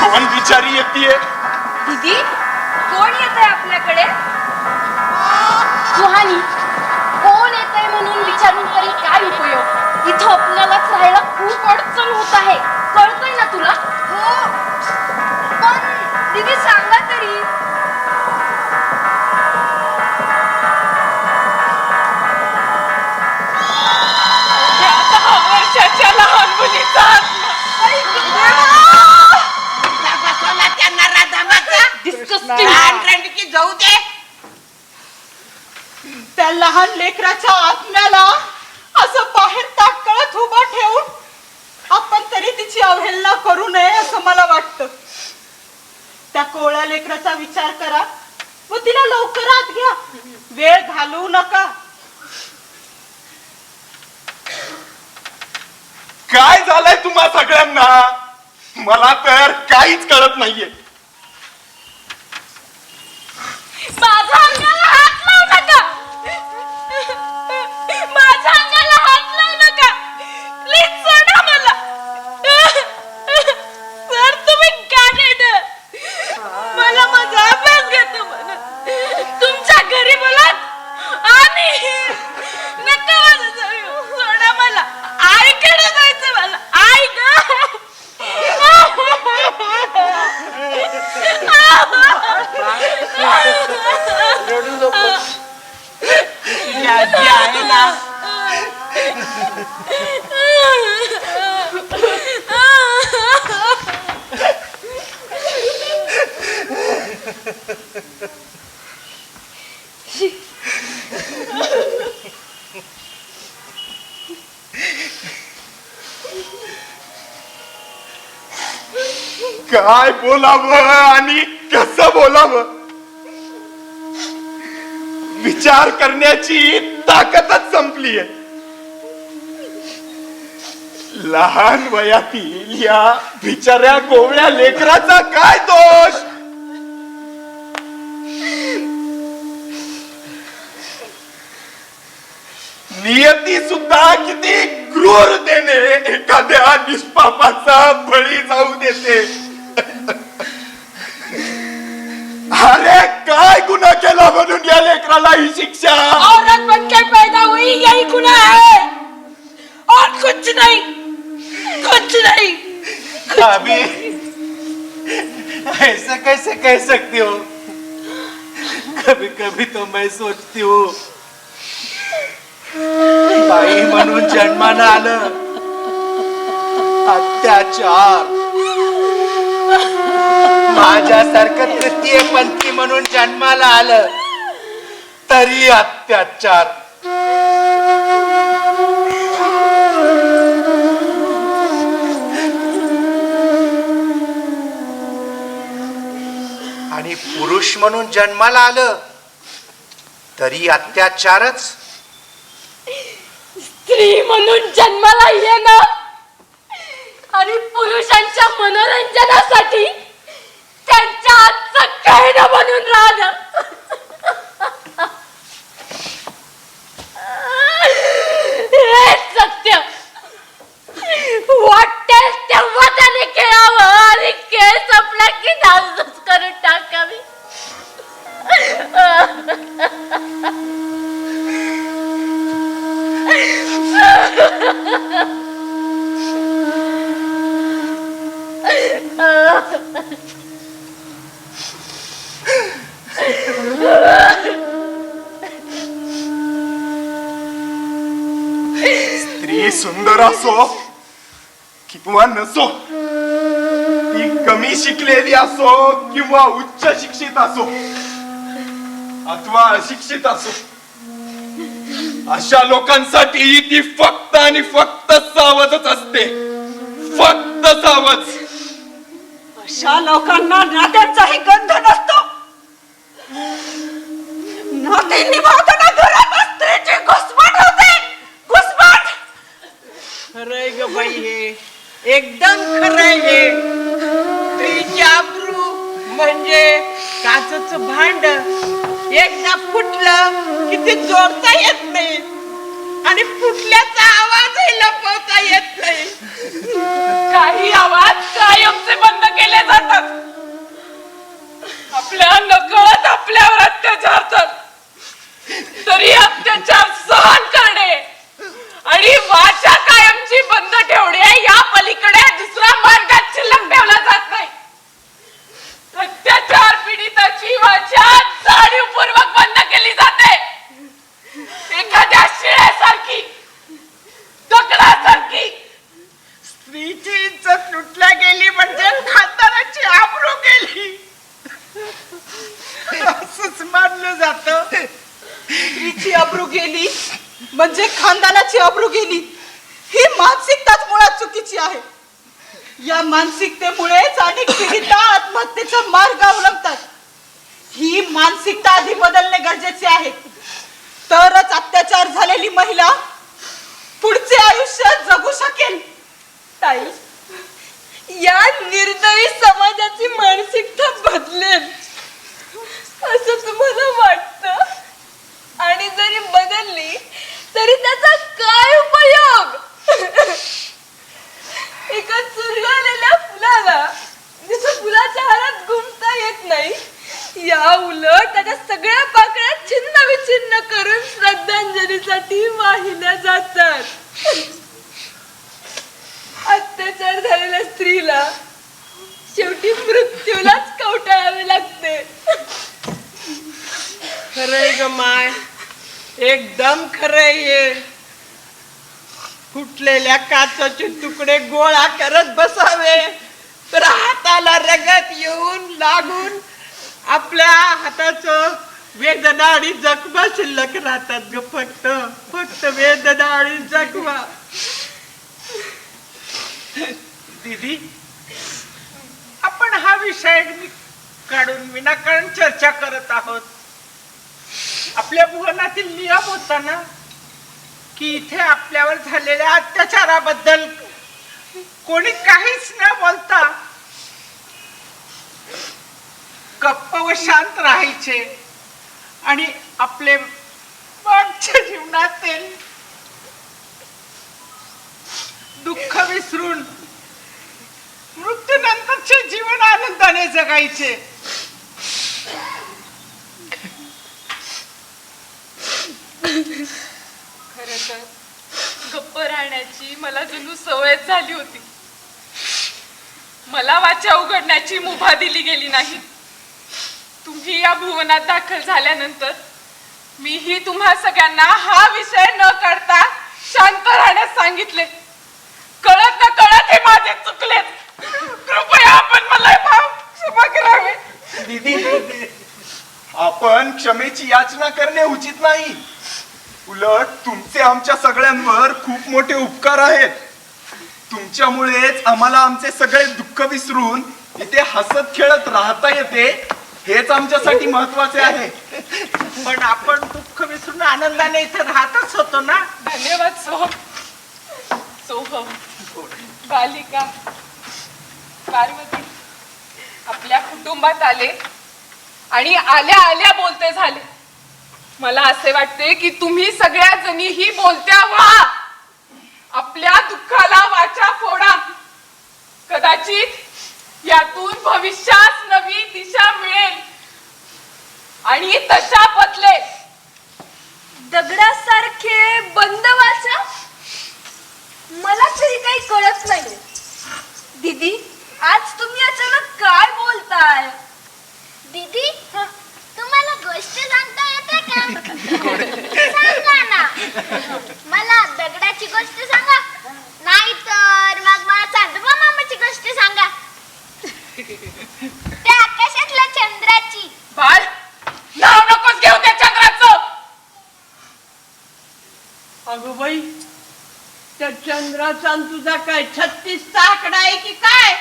कोण बिचारी येतीये. दीदी, कोण येत आहे आपल्याकडे? सुहानी, कोण येत आहे म्हणून विचारून तरी काय उपयोग? इथं आपल्यालाच राहायला खूप अडचण होत आहे. कळतंय ना तुला? हो, पण दीदी सांगा तरी. वर्षाच्या लहान मुलीचा बसवला त्यांना राधामाचा. Disgusting. लहान रणकी जाऊ दे. त्या लहान लेकराच्या आत्म्याला असं बाहेर ताटकळत उभा ठेवून आपण तरी तिची अवहेलना करू नये असं मला वाटतं. त्या कोवळ्या लेकराचा विचार करा व तिला लवकर आत घ्या. वेळ घालवू नका. काय झालंय तुम्हा सगळ्यांना? मला तर काहीच कळत नाहीये. माझ्या अंगाला हात लावू नका. माझ्या अंगाला हात लावू नका. प्लीज सोडा मला. सर, रडू नको. तुझी आजी आहे ना. काय बोलावं आणि कसं बोलावं विचार करण्याची ताकदच संपलीये. लहान वयातील या बिचाऱ्या गोवळ्या लेकराचा काय दोष. नियती सुद्धा किती क्रूरतेने एखाद्या निष्पापाचा बळी जाऊ देते. अरे काय गुन्हा केला म्हणून या लेकराला ही शिक्षा. औरत बनके पैदा हुई यही गुनाह है और कुछ नहीं, कुछ नहीं. अभी ऐसा कैसे कह सकती हो? कभी कभी तो मैं सोचती हूँ बाई म्हणून जन्मानं आलं अत्याचार, माझ्यासारखं तृतीय पंथी म्हणून जन्माला आलं तरी अत्याचार. आणि पुरुष म्हणून जन्माला आलं तरी अत्याचारच. स्त्री म्हणून जन्माला येणं आणि पुरुषांच्या मनोरंजनासाठी त्यांच्या हातचं कहणं बनून राहणं. हेच सत्य. वाटेल तेव्हा त्याने खेळावं आणि खेळ संपला की नासधूस करून टाकावी. स्त्री सुंदर असो किंवा नसो, ती कमी शिकलेली असो किंवा उच्च शिक्षित असो अथवा अशिक्षित असो, अशा लोकांसाठी ती फक्त आणि फक्त सावधच असते. फक्त सावध. अशा लोकांना नात्यांचाही गंध नसतो. नाते निभावताना घरात स्त्रीची घुसमट होते. घुसमट. खरंय ग बाई, हे एकदम खरंय. हे स्त्रीची आबरू म्हणजे काचचं भांड. एकदा फुटलं की ते जोडता येत नाही आणि फुटल्याचा आवाजही लपवता येत नाही. काही आवाज कायमचे बंद केले जातात. आपल्या नकळत आपल्यावर अत्याचार होतात. तरी अत्याचार सहन करणे आणि वाचा कायमची बंद ठेवणे या पलीकडे दुसरा मार्गात शिल्लक ठेवला जात नाही. अत्याचार पीडिताची वाचा जाणीवपूर्वक बंद केली जाते. एखाद्या शिळ्यासारखी, दगडासारखी. स्त्रीची इज्जत लुटल्या गेली म्हणजे खानदानाची आबरू गेली असंच मानलं जातं. स्त्रीची अब्रू गेली म्हणजे खानदानाची अब्रू गेली, ही मानसिकताच मुळात चुकीची आहे. या मानसिकतेमुळेच अनेक पीडिता आत्महत्येचा मार्ग अवलंबतात. ही मानसिकता आधी बदलणे गरजेचे आहे. तरच अत्याचार झालेली महिला पुढचे आयुष्य जगू शकेल. ताई, या निर्दयी समाजाची मानसिकता बदलेल असं तुम्हाला वाटतं? आणि जरी बदलली तरी त्याचा काय उपयोग? एका चुरगळलेल्या फुलाला जसं फुलाच्या हारात गुंफता येत नाही, या उलट त्याच्या सगळ्या पाकळ्या छिन्न विछिन्न करून श्रद्धांजलीसाठी वाहिल्या जातात. अत्याचार झालेल्या स्त्रीला शेवटी मृत्यूलाच कवटा ग माय, एकदम खरंय हे. फुटलेल्या काचाचे तुकडे गोळा करत बसावे तर हाताला रगत येऊन लागून आपल्या हाताचं वेदना आणि जखमा शिल्लक राहतात ग. फक्त फक्त वेदना आणि जखमा. दीदी, आपण हा विषय काढून विनाकारण चर्चा करत आहोत. आपल्या भुवनातील नियम होता ना की इथे आपल्यावर झालेल्या अत्याचाराबद्दल कोणी काहीच न बोलता गप्प व शांत राहायचे आणि आपले मागच्या जीवनातील दुःख विसरून मृत्यूनंतरचे जीवन आनंदाने जगायचे. खरं तर गप्प राहण्याची मला जणू सवय झाली होती. मला वाचा उघडण्याची मुभा दिली गेली नाही. तुम्ही या भुवनात दाखल झाल्यानंतर मीही तुम्हा सगळ्यांना हा विषय न काढता शांत राहण्यास सांगितले. कळत न कळत हे माझे चुकले. कृपया आपण मला क्षमा करावे. दीदी, आपण क्षमेची याचना करणे उचित नाही. उलट तुमचे आमच्या सगळ्यांवर खूप मोठे उपकार आहेत. तुमच्यामुळेच आम्हाला आमचे सगळे दुःख विसरून इथे हसत खेळत राहता येते. हेच आमच्यासाठी महत्वाचे आहे. पण आपण दुःख विसरून आनंदाने इथे राहतच होतो ना. धन्यवाद सोहम. सोहम, बालिका, पार्वती आपल्या कुटुंबात आले आणि आल्या आल्या बोलते झाले. मला असे वाटते की तुम्ही सगळ्या जणीही बोलत्या व्हा. आपल्या दुःखाला वाचा फोडा. कदाचित यातून भविष्यास नवी दिशा मिळेल आणि तशा बदले. दगडासारखे बंद वाचा. मला तरी काही कळत नाही. दीदी, आज तुम्ही अचानक काय बोलताय? दीदी, तुम्हाला गोष्ट सांगता येते का? सांगा ना. मला दगडाची गोष्ट सांगा, नाही तर मग मला चांदोबा मामाची गोष्ट सांगा. त्या आकाशातल्या चंद्राची. बाळ, नाव नकोस घेऊ त्या चंद्राचं. अगं बाई, त्या चंद्राचा आणि तुझा काय 36चा आकडा आहे की काय?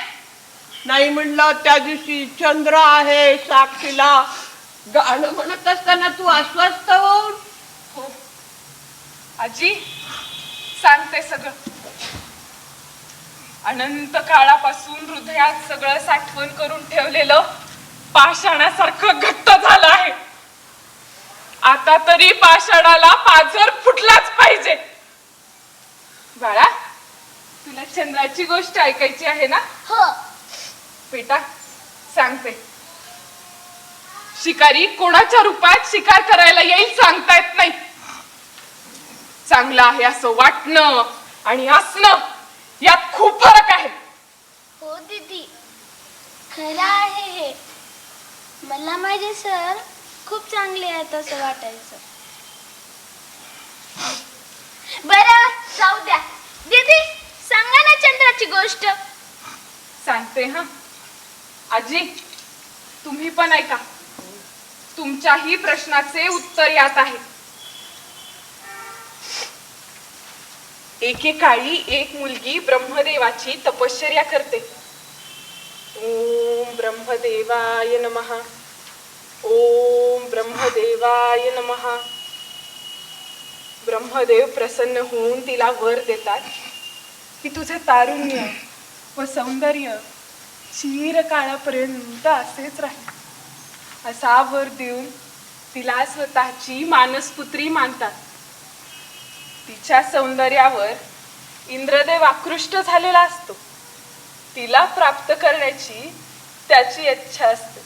नाही म्हणलं त्या दिवशी चंद्र आहे साक्षीला गाणं म्हणत असताना तू अस्वस्थ होऊन. हो आजी, सांगते सगळं. अनंत काळापासून हृदयात सगळं साठवण करून ठेवलेलं पाषाणासारखं घट्ट झालं आहे. आता तरी पाषाणाला पाझर फुटलाच पाहिजे. बाळा, तुला चंद्राची गोष्ट ऐकायची आहे ना? हो. बेटा, सांगते. शिकारी कोणाच्या रूपात शिकार करायला येईल सांगता येत नाही. चांगलं आहे असं वाटणं आणि असणं यात खूप फरक आहे. हो दीदी, खरं आहे हे. मला माझे सर खूप चांगले आहेत असं वाटायचं. बरं, जाऊ द्या. दीदी, सांगा ना चंद्राची गोष्ट. सांगते हा. आजी, तुम्ही पण ऐका. तुमच्याही प्रश्नाचे उत्तर यात आहे. एकेकाळी एक मुलगी ब्रह्मदेवाची तपश्चर्या करते. ओम ब्रह्मदेवाय नमः. ओम ब्रह्मदेवाय नमः. ब्रह्मदेव प्रसन्न होऊन तिला वर देतात की तुझे तारुण्य व सौंदर्य चिरकाळापर्यंत असेच राहील. असा वर देऊन तिला स्वतःची मानसपुत्री मानतात. तिच्या सौंदर्यावर इंद्रदेव आकृष्ट झालेला असतो. तिला प्राप्त करण्याची त्याची इच्छा असते.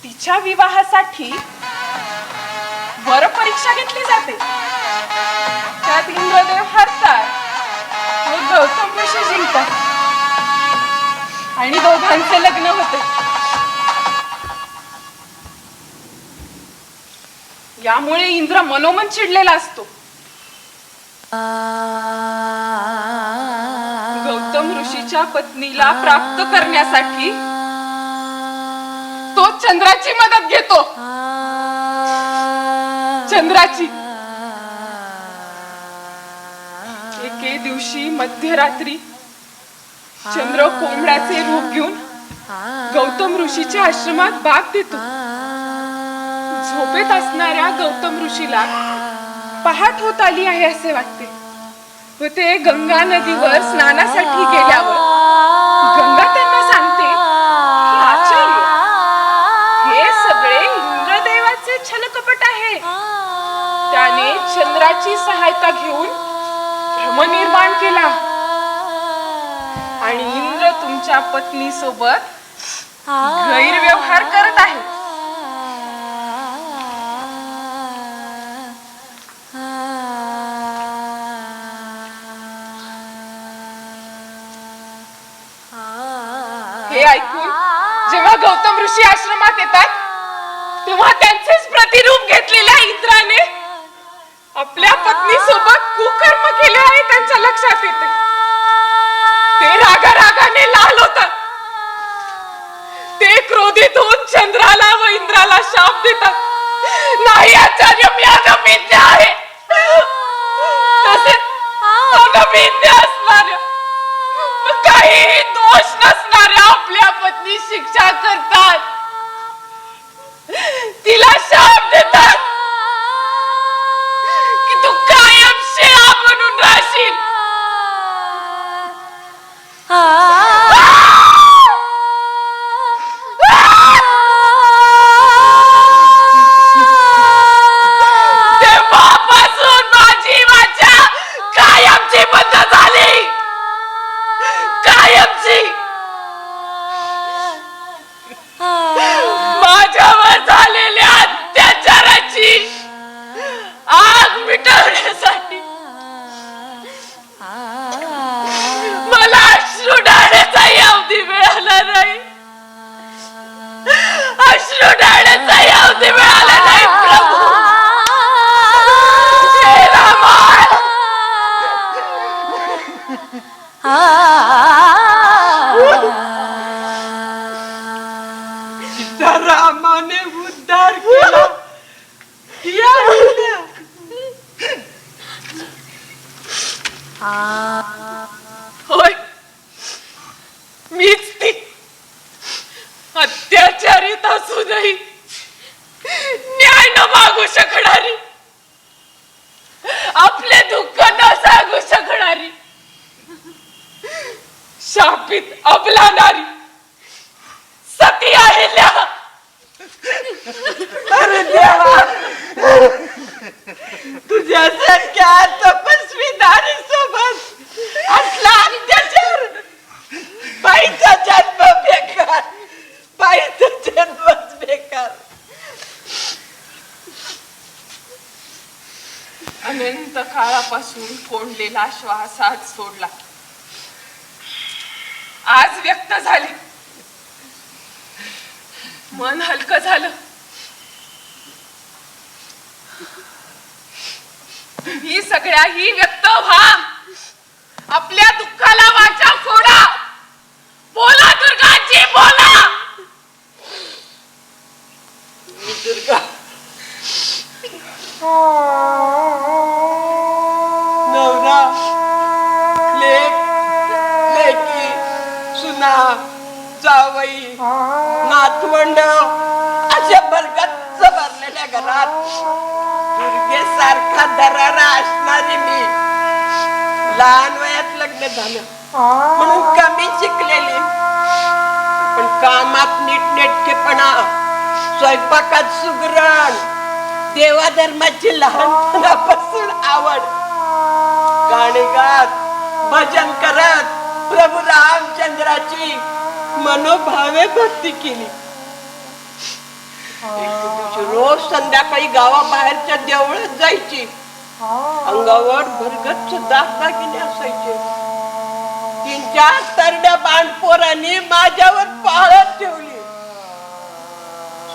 तिच्या विवाहासाठी वर परीक्षा घेतली जाते. त्यात इंद्रदेव हरतात व गौतम ऋषी जिंकतात आणि दोघांचे लग्न होते. यामुळे इंद्र मनोमन चिडलेला असतो. गौतम ऋषीच्या पत्नीला प्राप्त करण्यासाठी तो चंद्राची मदत घेतो. चंद्राची. एके दिवशी मध्यरात्री चंद्र कोंबड्याचे रूप घेऊन गौतम ऋषीच्या आश्रमात बाग देतो. झोपेत असणाऱ्या गौतम ऋषीला पहाट होत आली आहे असे वाटते व ते गंगा नदीवर स्नानासाठी गेल्यावर गंगा त्यांना सांगते की आचार्य, हे सगळे इंद्रदेवाचे छलकपट आहे. त्याने चंद्राची सहायता घेऊन भ्रम निर्माण केला आणि इंद्र तुमच्या पत्नी सोबत गैरव्यवहार करत आहे. हे ऐकून जेव्हा गौतम ऋषी आश्रमात येतात तेव्हा त्यांचेच प्रतिरूप घेतलेल्या इंद्राने आपल्या पत्नी सोबत कुकर्म केले आहे त्यांच्या लक्षात येते. ते रागाने लाल होतात. ते क्रोधित होऊन चंद्राला व इंद्राला शाप देतात. नाही आचार्य, मी अनभिज्ञ आहे. तसेच अनभिज्ञ असणाऱ्या, काहीही दोष नसणाऱ्या आपल्या पत्नी शिक्षा करतात. तिला शाप देतात की तू कायम शिळा बनून राहशील. तेव्हापासून माझी वाचा कायमची बंद झाली. कायमची. माझ्यावर झालेल्या अत्याचाराची आग मिटवण्यासाठी मला अश्रू ढाळण्याचा अवधी मिळाला नाही. अश्रू ढाळण्याचा अवधी मिळाला नाही प्रभू. हे रामा, रामाने उद्धार केला. या अहिल्या. होय, मीच ती अत्याचारित असूनही न्याय न मागू शकणारी, आपले दुःख न सांगू शकणारी, शापित अबला नारी सती अहिल्या. अरे देवा, तुझ्यासारख्या तपस्वी नारी सोबत असला अत्याचार. बाईचा जन्म बेकार. बाईचा जन्मच बेकार. अनंत काळापासून कोंडलेला श्वास आज सोडला. आज व्यक्त झाले. मन हलकं झालं. ही सगळ्याही व्यक्त व्हा. आपल्या दुःखाला वाचा फोडा. बोला दुर्गाजी, बोला. दुर्गा, नवरा, लेक, लेकी, सुना, जावई, नातवंड अशा बरगच्च भरलेल्या घरात दुर्गेसारखा दरारा असणारी मी, लहान वयात लग्न झालं म्हणून कमी शिकलेली, पण कामात नीटनेटकेपणा, स्वयंपाकात सुगरण, देवाधर्माची लहानपणापासून आवड, गाणे गात भजन करत प्रभू रामचंद्राची मनोभावे भक्ती केली. रोज संध्याकाळी गावाबाहेरच्या देवळात जायची. अंगावर भरगच्च दागदागिने असायचे. 3-4 तरड्या बांडपोरांनी माझ्यावर पाळत ठेवली.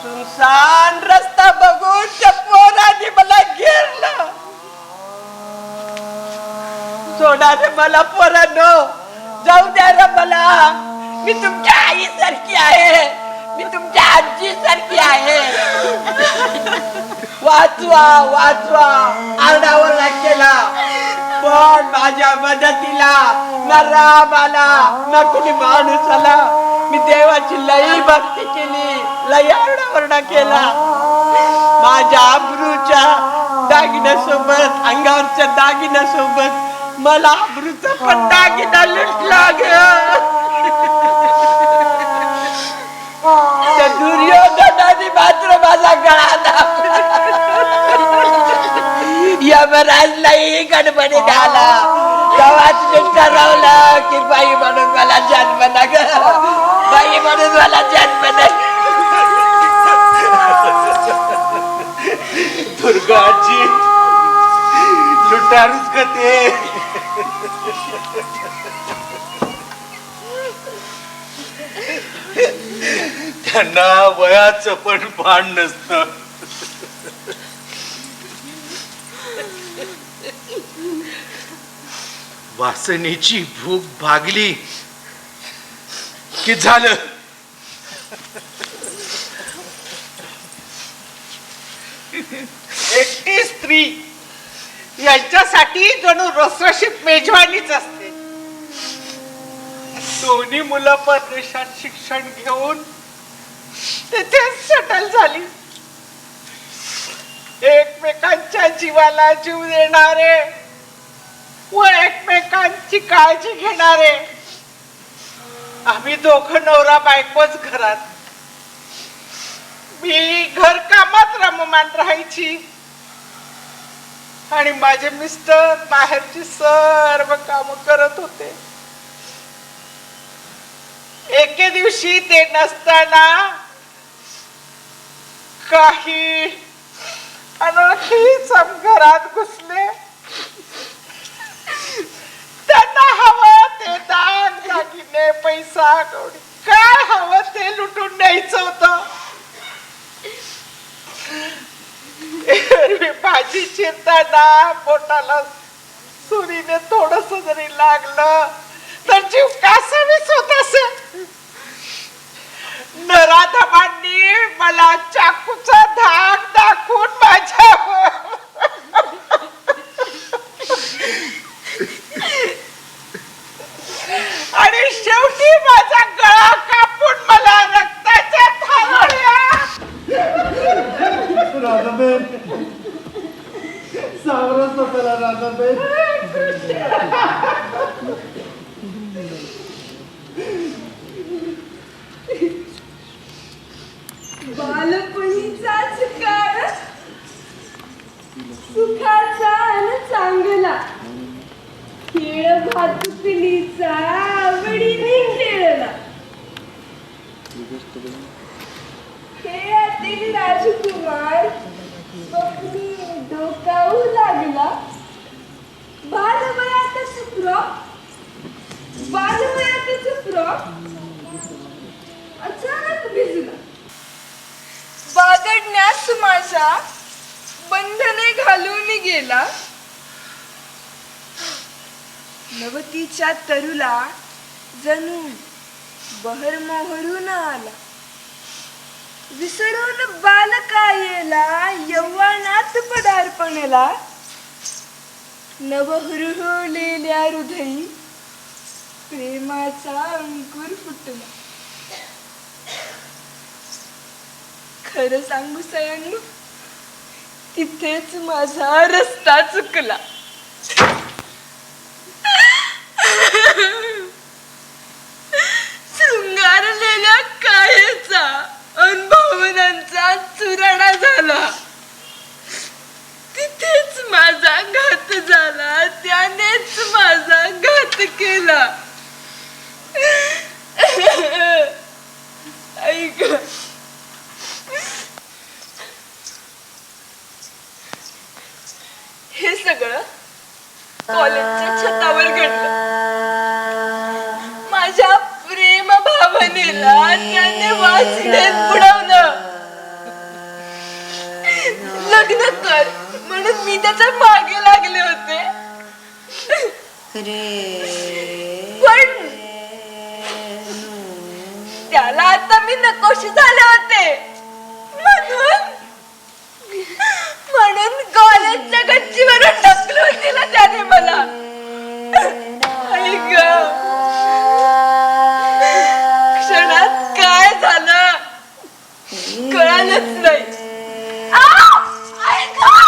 सुनसान रस्ता बघून त्या पोरांनी सोडा रे मला पोरांनो, जाऊ द्या रे मला. मी तुमच्या आई सारखी आहे, मी तुमच्या आजी सारखी आहे. वाचवा वाचवा आरडाओरडा केला, पण माझ्या मदतीला ना राम आला ना कुणी माणूस आला. मी देवाची लई भक्ती केली, लई आरडाओरडा केला. माझ्या अब्रूच्या दागिन्यासोबत, अंगावरच्या दागिन्यासोबत मला अब्रूचा पण दागिना लुटला ग. त्या दुर्योधनाने मात्र माझा गळा दाबला. यमराजलाही गडबडी झाला. तेव्हाच मी ठरवलं की बाई म्हणून मला जन्म ना ग, बाई म्हणून मला जन्म नाही. दुर्गाजी लुटारूच का ते? त्यांना वयाचं पण भान नसतं. वासनेची भूक भागली की झालं. एकटी स्त्री यांच्यासाठी जणू रसरशीत मेजवानीच असते. दोन्ही मुलं परदेशात शिक्षण घेऊन तिथे सेटल झाली. एकमेकांच्या जीवाला जीव देणारे व एकमेकांची काळजी घेणारे आम्ही दोघं नवरा बायकोच घरात. मी घर कामात रममान राहायची आणि माझे मिस्टर बाहेरची सर्व काम करत होते. एके दिवशी ते नसताना काही अनोळखी घरात घुसले. त्यांना हवं ते दाग दागिने पैसा कवडी काय हवं ते लुटून न्यायचं होतं. एरवी भाजी चिरताना पोटाला सुरीने थोडस जरी लागलं तर जीव कासावीस होत असे. नराधमांनी मला चाकूचा धाक दाखवून माझ्यावर आणि शेवटी माझा गळा कापून मला रक्ताच्या थारोळ्या. बालपणीचाच काळ सुखाचा आणि चांगला, खेळ भातुकलीचा आवडीने खेळला. खेळातील राजकुमार स्वप्नी डोकावू लागला. बालवयातच फ्रॉक अचानक भिजला. बागडण्यास माझ्या बंधने घालून गेला. नवतीच्या तरुला जणू बहर मोहरून आला. विसरून बालकायेला यव्वनात पदार्पणला. नवहुरहुरलेल्या हृदयी प्रेमाचा अंकुर फुटला. खरं सांगू सयांनो, तिथेच माझा रस्ता चुकला. शृंगारलेल्या कायेचा अनुभवनांचा चुराडा झाला. तिथेच माझा घात झाला, त्यानेच माझा घात केला. ऐक, हे सगळं कॉलेजच्या छतावर घडलं. माझ्या प्रेम भावनेला त्याने वाचण्यात बुडवलं. लग्न कर म्हणून मी त्याच्या मागे लागले होते. पण त्याला आता मी नकोशी झाले होते म्हणून कॉलेजच्या गच्चीवरून ढकलून दिलं त्याने मला. आई गं, क्षणात काय झालं कळालंच नाही. आई गं!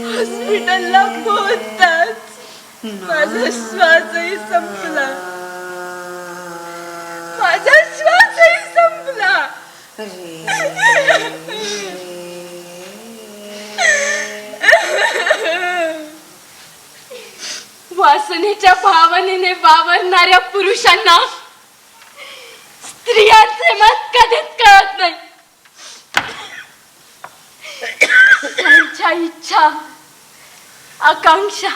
हॉस्पिटलला पोहोचताच माझा श्वासही संपला. वासनेच्या भावनेने वावरणाऱ्या पुरुषांना स्त्रियांचे मत कधीच कळत नाही. त्यांच्या इच्छा, आकांक्षा,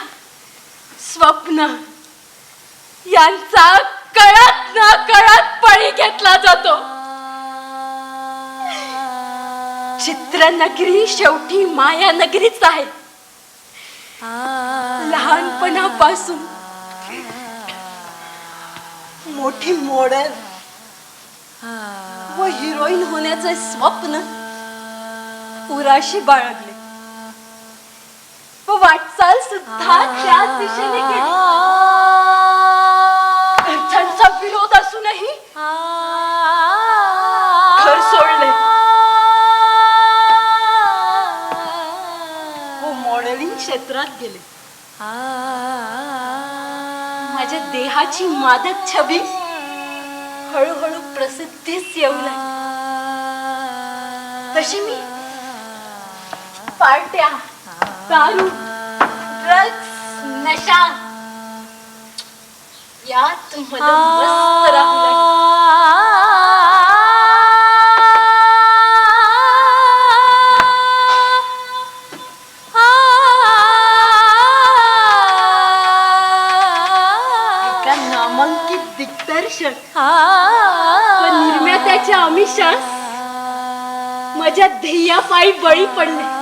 स्वप्न यांचा कळत ना कळत बळी घेतला जातो. चित्रनगरी शेवटी माया नगरीच आहे. लहानपणापासून मोठी मॉडेल व हिरोईन होण्याचे स्वप्न पुराशी बाळगले व वाटचाल सुद्धा त्याच दिशेने केली. घरच्यांचा विरोध असूनही घर सोडले व मॉडेलिंग क्षेत्रात गेले. माझ्या देहाची मादक छबी हळूहळू प्रसिद्धीस येऊ लागली. तशी मी पार्ट्या, दारू, ड्रग्स, नशा यात मला मस्त राहू लागली. एका नामांकित दिग्दर्शक व निर्मात्याच्या आमिषास माझ्या ध्येयापायी बळी पडले.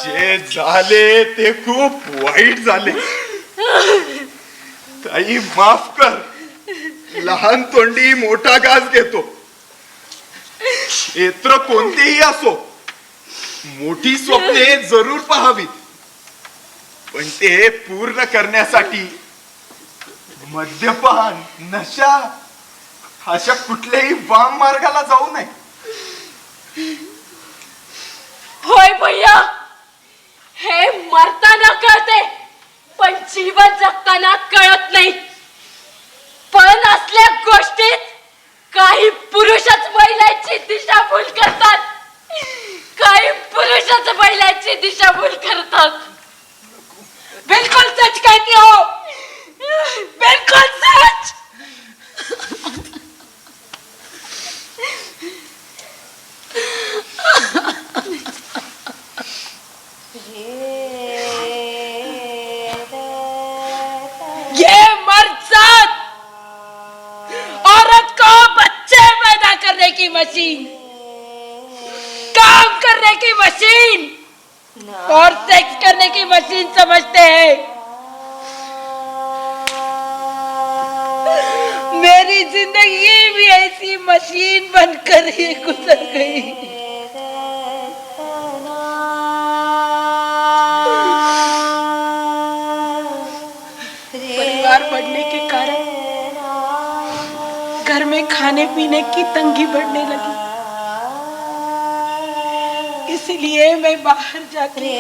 जे झाले ते खूप वाईट झाले. ताई माफ कर. लहान तोंडी मोठा घास घेतो. क्षेत्र कोणतेही असो, मोठी स्वप्ने जरूर पाहावीत, पण ते पूर्ण करण्यासाठी मद्यपान, नशा अशा कुठल्याही वाम मार्गाला जाऊ नये. होय भैया, हे मरताना कळते पण जीवन जगताना कळत नाही. पण असल्या गोष्टीत काही पुरुषच महिलांची दिशाभूल करतात. काही पुरुषच महिलांची दिशाभूल करतात. बिलकुल सच कहती हो, बिलकुल सच. ये मर्द औरत को बच्चे पैदा करने की मशीन, काम करने की मशीन और सेक्स करने की मशीन समझते हैं. मेरी जिंदगी भी ऐसी मशीन बनकर ही गुजर गई. परिवार बढ़ने के कारण घर में खाने पीने की तंगी बढ़ने लगी. इसलिए मैं बाहर जाके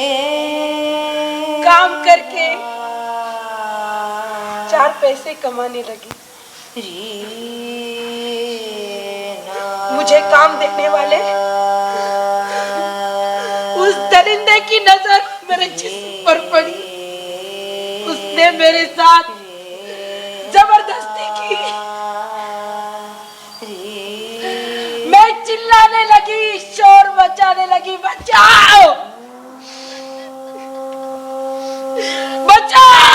काम करके 4 पैसे कमाने लगी. मुझे काम देने वाले उस दरिंदे की नजर मेरे जिस्म पर पड़ी. उसने मेरे साथ जबरदस्ती की. मैं चिल्लाने लगी, शोर मचाने लगी, बचाओ बचाओ.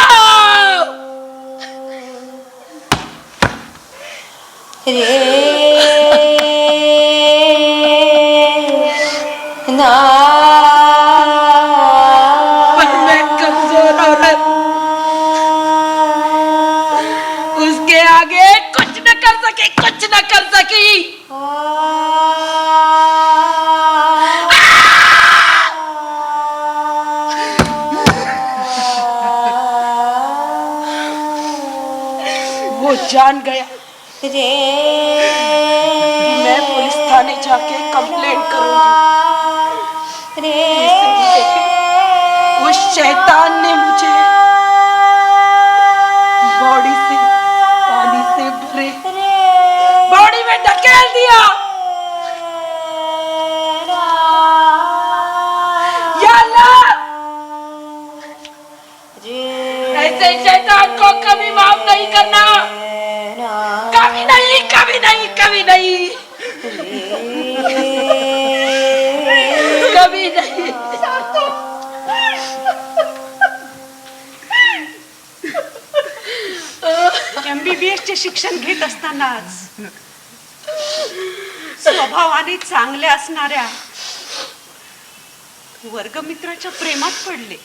पर मैं कमजोर औरत उसके आगे कुछ न कर सकी, कुछ न कर सकी. वो जान गया कि मैं पुलिस थाने जाके कंप्लेंट करूंगी. इसलिए उस शैतान ने मुझे बॉडी से पानी से भरे बॉडी में धकेल दिया. या अल्लाह, ऐसे शैतान को कभी माफ नहीं करना. कभी नहीं, कभी नहीं, कभी नहीं, कभी नहीं. MBBS चे शिक्षण घेत असतानाच स्वभावाने चांगले असणाऱ्या वर्गमित्राच्या प्रेमात पडले.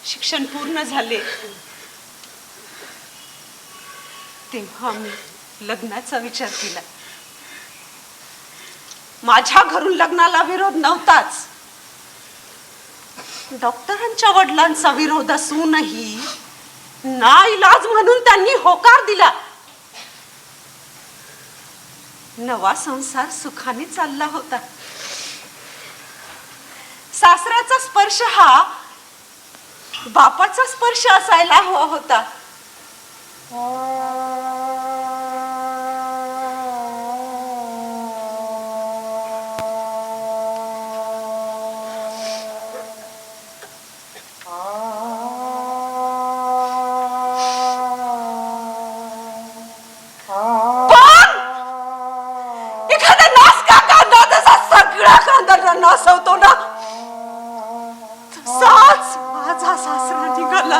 शिक्षण पूर्ण झाले तेव्हा मी लग्नाचा विचार केला. माझ्या घरून लग्नाला विरोध नव्हताच. डॉक्टरांच्या वडिलांचा विरोध असूनही नाईलाज म्हणून त्यांनी होकार दिला. नवा संसार सुखाने चालला होता. सासऱ्याचा स्पर्श हा बापाचा स्पर्श असायला हवा होता. नसवतो ना, तसाच माझा सासरा निघाला.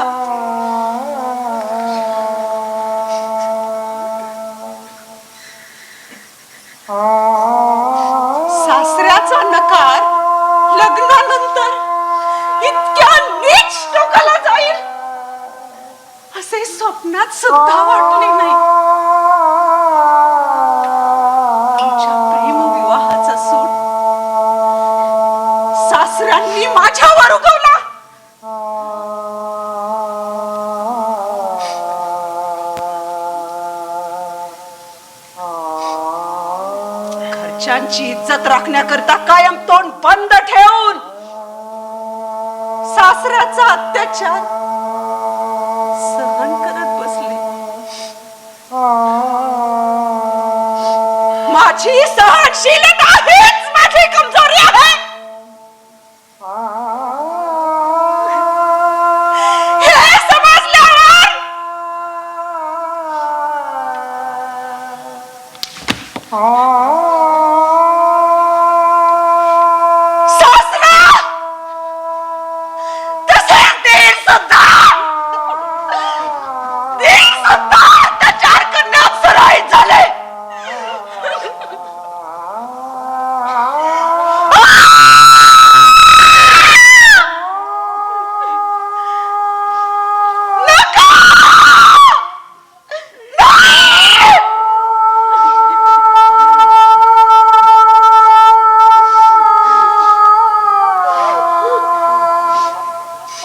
सासऱ्याचा नकार लग्नानंतर इतक्या नीच टोकाला जाईल असे स्वप्नात सुद्धा वाटले नाही. प्रेमविवाहाचा सूट सासऱ्यांनी माझ्यावर उगवला. घरच्यांची इज्जत राखण्याकरता कायम तोंड बंद ठेवून सासऱ्याचा अत्याचार सहन माझी सहनशीलता हीच माझी कमजोरी आहे. हे समजल्यावर सासरा तसेच दीर सुद्धा अत्याचार करण्यात सराईत झाले.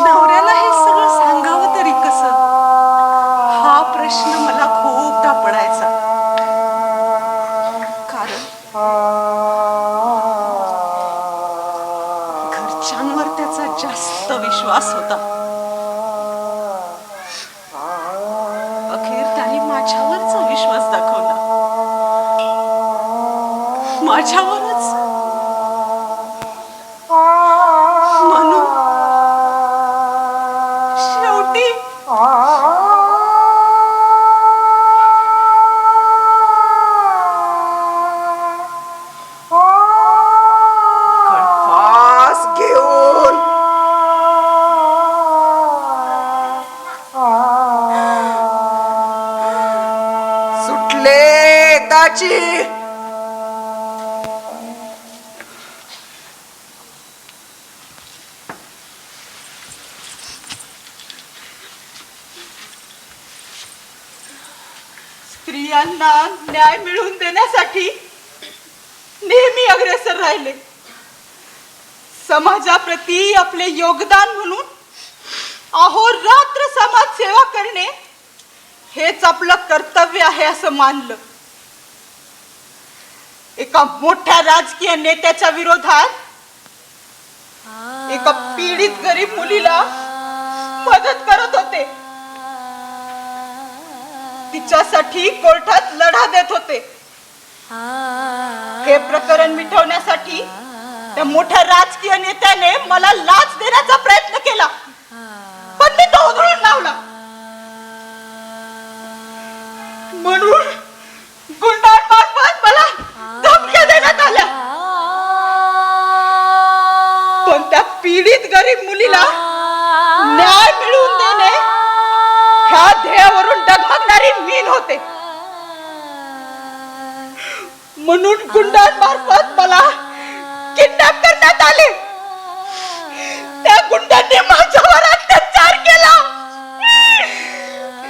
नवऱ्याला हे सगळं सांगावं तरी कसं, हा प्रश्न मला खूपदा पडायचा. कारण घरच्यांवर त्याचा जास्त विश्वास होता. अखेर त्याने माझ्यावरचा विश्वास दाखवला. माझ्यावरच. म्हणून शेवटी कळफास घेऊन सुटले एकदाची. स्त्रियांना न्याय मिळवून देण्यासाठी नेहमी अग्रेसर राहिले. समाजाप्रती आपले योगदान म्हणून अहोरात्र समाज सेवा करणे हेच आपलं कर्तव्य आहे असं मानलं. एका मोठ्या राजकीय नेत्याच्या विरोधात एका पीडित गरीब मुलीला मदत करत होते. तिच्यासाठी कोर्टात लढा देत होते. हे प्रकरण मिटवण्यासाठी त्या मोठ्या राजकीय नेत्याने मला लाच देण्याचा प्रयत्न केला, पण मी तो उधळून लावला. म्हणून गुंडांमार्फत मला धमक्या देण्यात आल्या. पण त्या पीडित गरीब मुलीला न्याय मिळवून देणे ह्या ध्येयावरून डगमगणारी मीन होते. म्हणून गुंडांमार्फत मला किडनॅप करण्यात आले. त्या गुंडांनी माझ्यावर अत्याचार केला.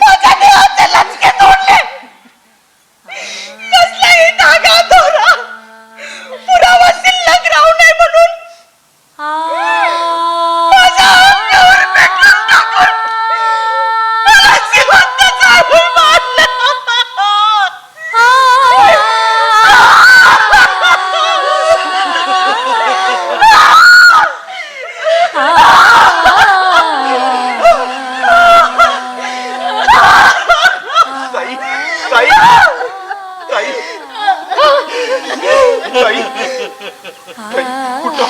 माझ्या देहाचे लचके तोडले. कसलाही धागा दोरा पुरावा शिल्लक राहू नये म्हणून माझ्या अंगावर पेटून टाकून मला जिवंत जाळून मारलं. ताई ताई ताई ताई ताई कुठं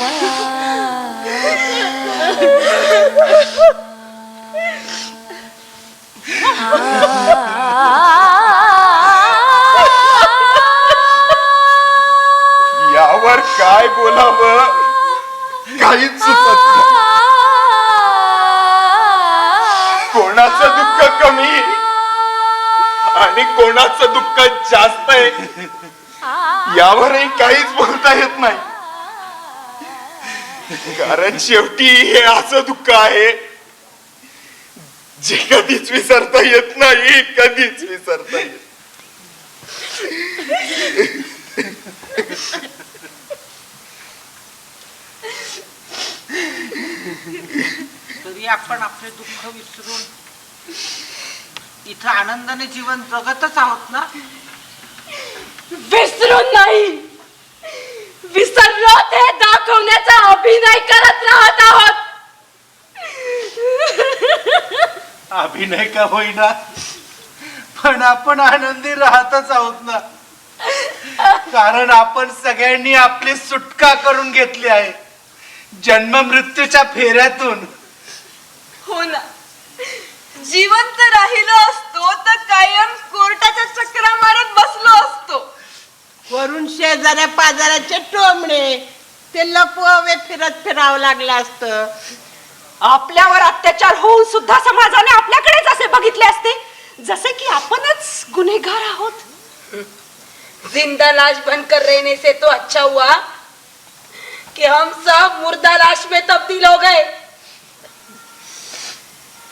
यावर काय बोलावं काहीच सुचत नाही. कोणाचं दुःख कमी आणि कोणाचं दुःख जास्त आहे यावरही काहीच बोलता येत नाही. कारण शेवटी हे असं दुःख आहे जे कधीच विसरता येत नाही. कधीच विसरता येत. तरी आपण आपले दुःख विसरून इथं आनंदाने जीवन जगतच आहोत ना. विसरून नाही, विसरलो ते दाखवण्याचा अभिनय करत राहत आहोत. अभिनय का होईना पण आपण आनंदी राहतच आहोत ना, कारण आपण सगळ्यांनी आपली सुटका करून घेतली आहे जन्म मृत्यूच्या फेऱ्यातून. हो ना, जिवंत राहिलो असतो तर कायम कोर्टाच्या चक्रा मारत बसलो असतो. वरून शेजाऱ्या पाजाराचे टोमणे ते लपवे फिरत फिरावं लागलं असतं. आपल्यावर अत्याचार होऊन सुद्धा समाजाने आपल्याकडेच असे बघितले असते जसे की आपणच गुन्हेगार आहोत. जिंदा लाश बनकर रहने से तो अच्छा हुआ कि हम सब मुर्दा लाश में तब्दील हो गए.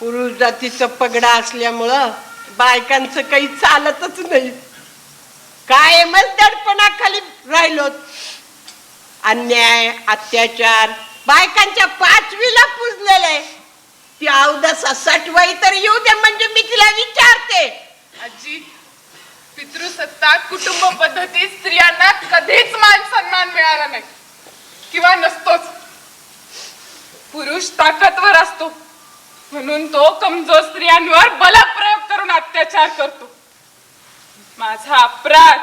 पुरुष जातीचा पगडा असल्यामुळं बायकांचं काही चालतच नाही. कायमच दडपणाखाली राहिलो. अन्याय अत्याचार बायकांच्या पाचवीला पुजलेले. ती अवदसा सटवाई तर येऊ दे म्हणजे मी तिला विचारते. आजी, पितृसत्ताक कुटुंब पद्धतीत स्त्रियांना कधीच मान सन्मान मिळाला नाही किंवा नसतोच. पुरुष ताकदवर असतो म्हणून तो कमजोर स्त्रियांवर बलप्रयोग करून अत्याचार करतो. माझा अपराध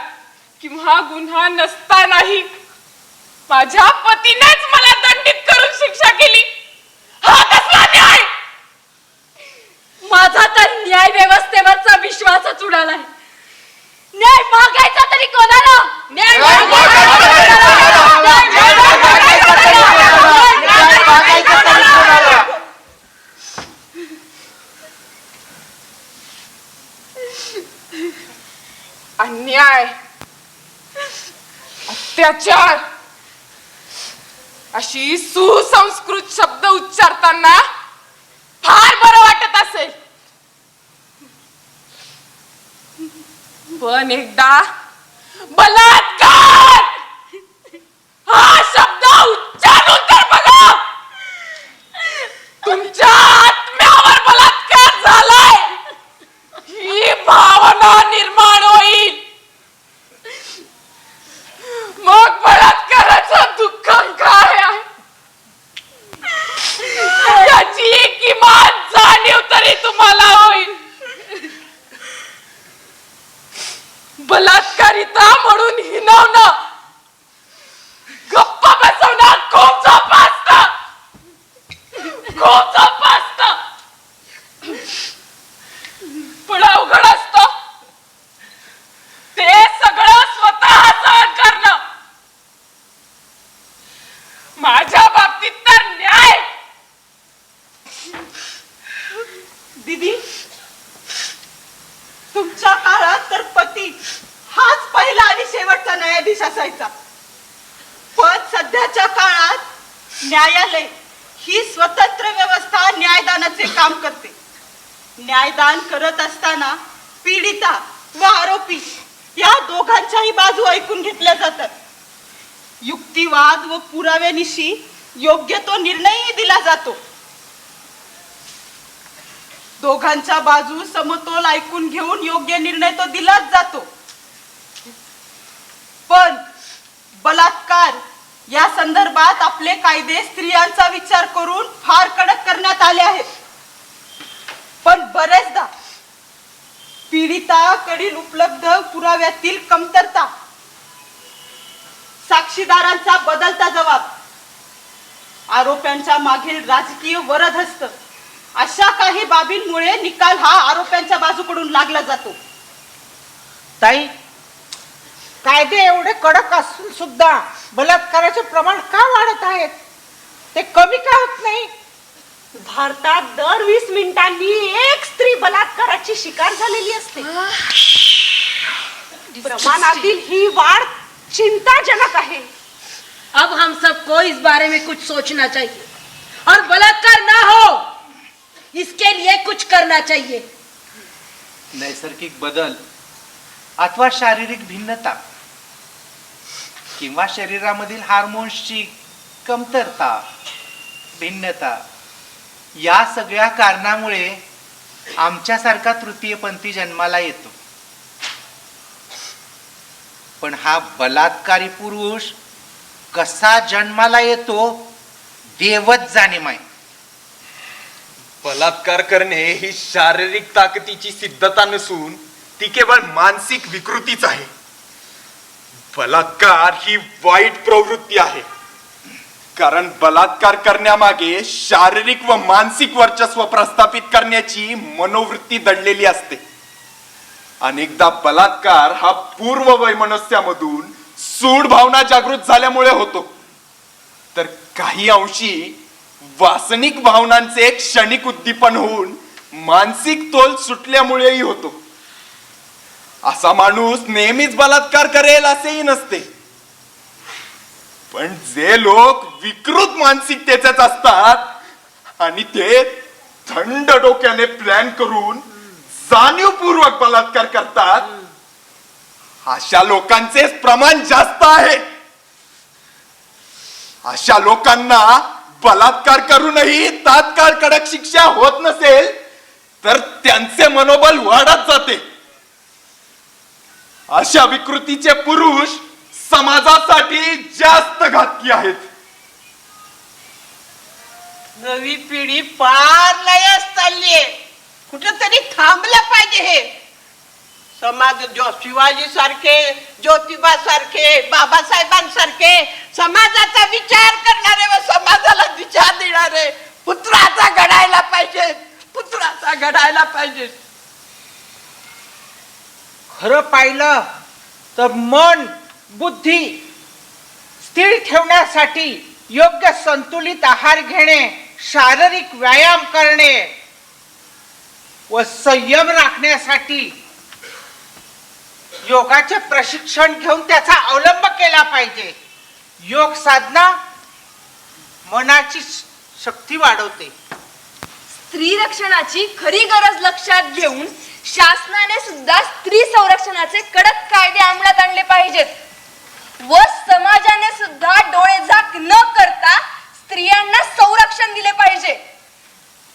किंवा गुन्हा नसतानाही माझ्या पतीनेच मला दंडित करून शिक्षा केली. हा कसला न्याय? माझा तर न्याय व्यवस्थेवरचा विश्वासच उडालाय. न्याय मागायचा तरी कोणाला? न्याय अन्याय, अत्याचार अशी सुसंस्कृत शब्द उच्चारताना फार बरं वाटत असेल, पण एकदा बलात्कार हा शब्द उच्चारून तर बघा. तुमच्या आत्म्यावर बलात्कार झालाय ही भावना निर्माण होईल. मग बलात्काराचं दुःख काय आहे याची किमान जाणीव तरी तुम्हाला होईल. बलात्कारिता म्हणून हिणवणं, गप्प बसवणं खूप सोपं असतं, खूप सोपं असतं, पण अवघड असतं ते सगळं स्वतः सहन करणं. माझ्या बाबतीत तर न्याय. दीदी, तुमच्या काळात तर पती हाच पहिला आणि शेवटचा न्यायाधीश असायचा, पण सध्याच्या काळात न्यायालय ही स्वतंत्र व्यवस्था न्यायदानाचे काम करते. न्यायदान करत असताना पीडिता व आरोपी या दोघांच्याही बाजू ऐकून घेतल्या जातात. युक्तिवाद व पुराव्यानिशी योग्य तो निर्णयही दिला जातो. दोघांच्या बाजू समतोल ऐकून घेऊन योग्य निर्णय तो दिलाच जातो. पण बलात्कार या संदर्भात आपले कायदे स्त्रियांचा विचार करून फार कडक करण्यात आले आहेत. पण बरेचदा पीडिताकडील उपलब्ध पुराव्यातील कमतरता, साक्षीदारांचा बदलता जबाब, आरोप्यांच्या मागील राजकीय वरदहस्त अशा काही बाबींमुळे निकाल हा आरोप्यांच्या बाजूकडून लागला जातो. ताई, कायदे एवढे कडक असून सुद्धा बलात्काराचे प्रमाण का वाढत आहेत? ते कमी का होत नाही? भारतात दर 20 मिनिटांनी एक स्त्री बलात्काराची शिकार झालेली असते. प्रमाणातील ही वाढ चिंताजनक है। अब हम सबको इस बारे में कुछ सोचना चाहिए और बलात्कार ना हो इसके लिए कुछ करना चाहिए। नैसर्गिक बदल अथवा शारीरिक भिन्नता किंवा शरीरामधील हार्मोन्सची कमतरता भिन्नता या सगळ्या कारणामुळे आमच्यासारखा तृतीयपंथी जन्माला येतो। पण हा बलात्कारी पुरुष कसा जन्माला येतो देवच जाणे माय। बलात्कार करणे ही शारीरिक ताकदीची सिद्धता नसून ती केवळ मानसिक विकृतीच आहे. बलात्कार ही वाईट प्रवृत्ती आहे, कारण बलात्कार करण्यामागे शारीरिक व मानसिक वर्चस्व प्रस्थापित करण्याची मनोवृत्ती दडलेली असते. अनेकदा बलात्कार हा पूर्व वैमनस्यामधून सूड भावना जागृत झाल्यामुळे होतो, तर काही अंशी वासनिक भावनांचे क्षणिक उद्दीपन होऊन मानसिक तोल सुटल्यामुळेही होतो. असा माणूस नेहमीच बलात्कार करेल असेही नसते, पण जे लोक विकृत मानसिकतेचेच असतात आणि ते थंड डोक्याने प्लॅन करून जाणीवपूर्वक बलात्कार करतात, अशा लोकांचे प्रमाण जास्त आहे. अशा लोकांना बलात्कार करूनही तात्काळ कडक शिक्षा होत नसेल तर त्यांचे मनोबल वाढत जाते. अशा विकृतीचे पुरुष समाजासाठी जास्त घातकी आहेत. नवी पिढी फार लयच चाललीये. कुठंतरी थांबलं पाहिजे हे समाज. शिवाजी सारखे, ज्योतिबा सारखे, बाबासाहेबांसारखे समाजाचा विचार करणारे व समाजाला दिशा देणारे पुत्र आता घडायला पाहिजे. पुत्र आता घडायला पाहिजे. खरं पाहिलं तर मन बुद्धी स्थिर ठेवण्यासाठी योग्य संतुलित आहार घेणे, शारीरिक व्यायाम करणे व संयम राखण्यासाठी योगाचे प्रशिक्षण घेऊन त्याचा अवलंब केला पाहिजे. योग साधना मनाची शक्ती वाढवते. स्त्री रक्षणाची खरी गरज लक्षात घेऊन शासनाने सुद्धा स्त्री संरक्षणाचे कडक कायदे अंमलात आणले पाहिजेत व समाजाने सुद्धा डोळेझाक न करता स्त्रियांना संरक्षण दिले पाहिजे.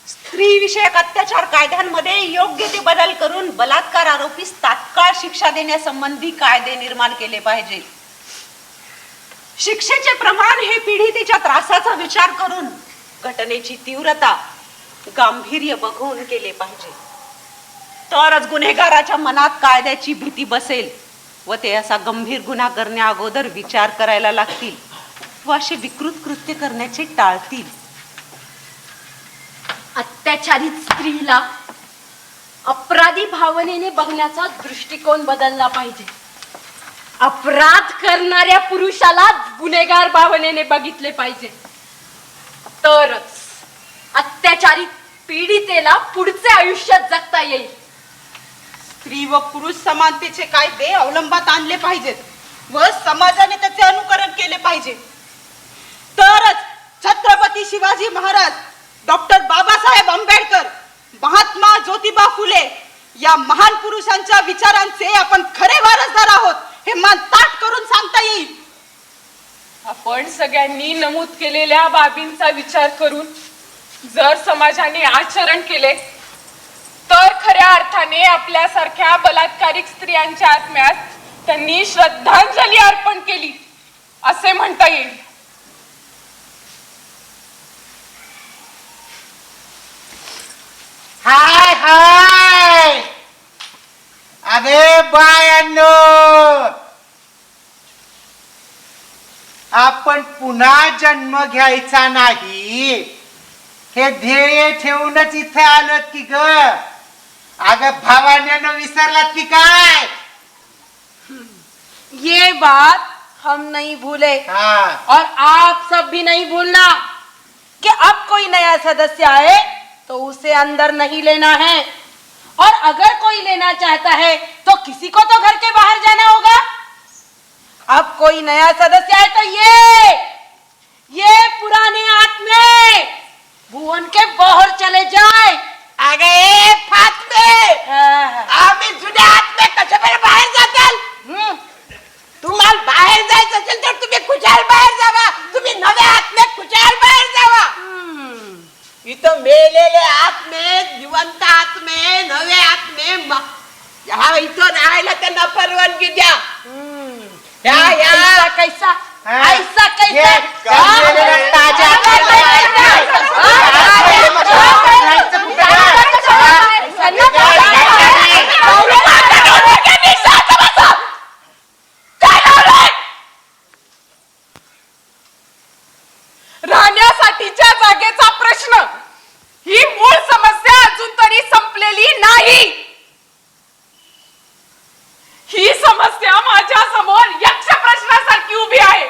स्त्री विषयक अत्याचार कायद्यांमध्ये योग्य ते बदल करून बलात्कार आरोपीस तात्काळ शिक्षा देण्यासंबंधी कायदे निर्माण केले पाहिजे. शिक्षेचे प्रमाण हे पीडितेच्या त्रासाचा विचार करून घटनेची तीव्रता गांभीर्य बघून केले पाहिजे. तरच गुन्हेगाराच्या मनात कायद्याची भीती बसेल व ते असा गंभीर गुन्हा करण्या अगोदर विचार करायला लागतील व असे विकृत कृत्य करण्याचे टाळतील. अत्याचारित स्त्रीला अपराधी भावनेने बघण्याचा दृष्टिकोन बदलला पाहिजे. अपराध करणाऱ्या पुरुषाला गुन्हेगार भावनेने बघितले पाहिजे. तरच अत्याचारित पीडितेला पुढचे आयुष्य जगता येईल. स्त्री व पुरुष समानतेचे कायदे अवलंबात आणले पाहिजेत व समाजाने त्याचे अनुकरण केले पाहिजे. तरच छत्रपती शिवाजी महाराज, डॉक्टर बाबासाहेब आंबेडकर, महात्मा ज्योतिबा फुले या महान पुरुषांच्या विचारांचे आपण खरे वारसदार आहोत हे मान ताठ करून सांगता येईल. आपण सगळ्यांनी नमूद केलेल्या बाबींचा विचार करून जर समाजाने आचरण केले तर खऱ्या अर्थाने आपल्यासारख्या बलात्कारिक स्त्रियांच्या आत्म्यास त्यांनी श्रद्धांजली अर्पण केली असे म्हणता येईल. हाय हाय, अरे बायांनो, आपण पुन्हा जन्म घ्यायचा नाही हे ध्येय ठेवूनच इथे आलोत की ग. अगं भावांनो, विसरलात की काय? ये बात हम नहीं भूले हाँ. और आप सब भी नहीं भूलना कि अब कोई नया सदस्य आए तो उसे अंदर नहीं लेना है, और अगर कोई लेना चाहता है तो किसी को तो घर के बाहर जाना होगा. अब कोई नया सदस्य आए तो ये पुराने आत्मे भुवन के बाहर चले जाए. अगे फातमे, आम्ही जुन्या आत्मे कशावर बाहेर जाताल? तुम्हाला बाहेर जायचं असेल तर तुम्ही खुशाल बाहेर जावा. तुम्ही नव्या आत्मे खुशाल बाहेर जावा. इथं मेलेले आत्मे, जिवंत आत्मे, नवे आत्मे ह्या इथं राहायला त्यांना परवानगी द्या. ऐसा कैसा, ऐसा कैसा, ये काम केलेलं ताज्या ऐसा जागेचा प्रश्न, ही मूळ समस्या अजून तरी संपलेली नाही. ही समस्या माझ्या समोर यक्ष प्रश्नासारखी उभी आहे.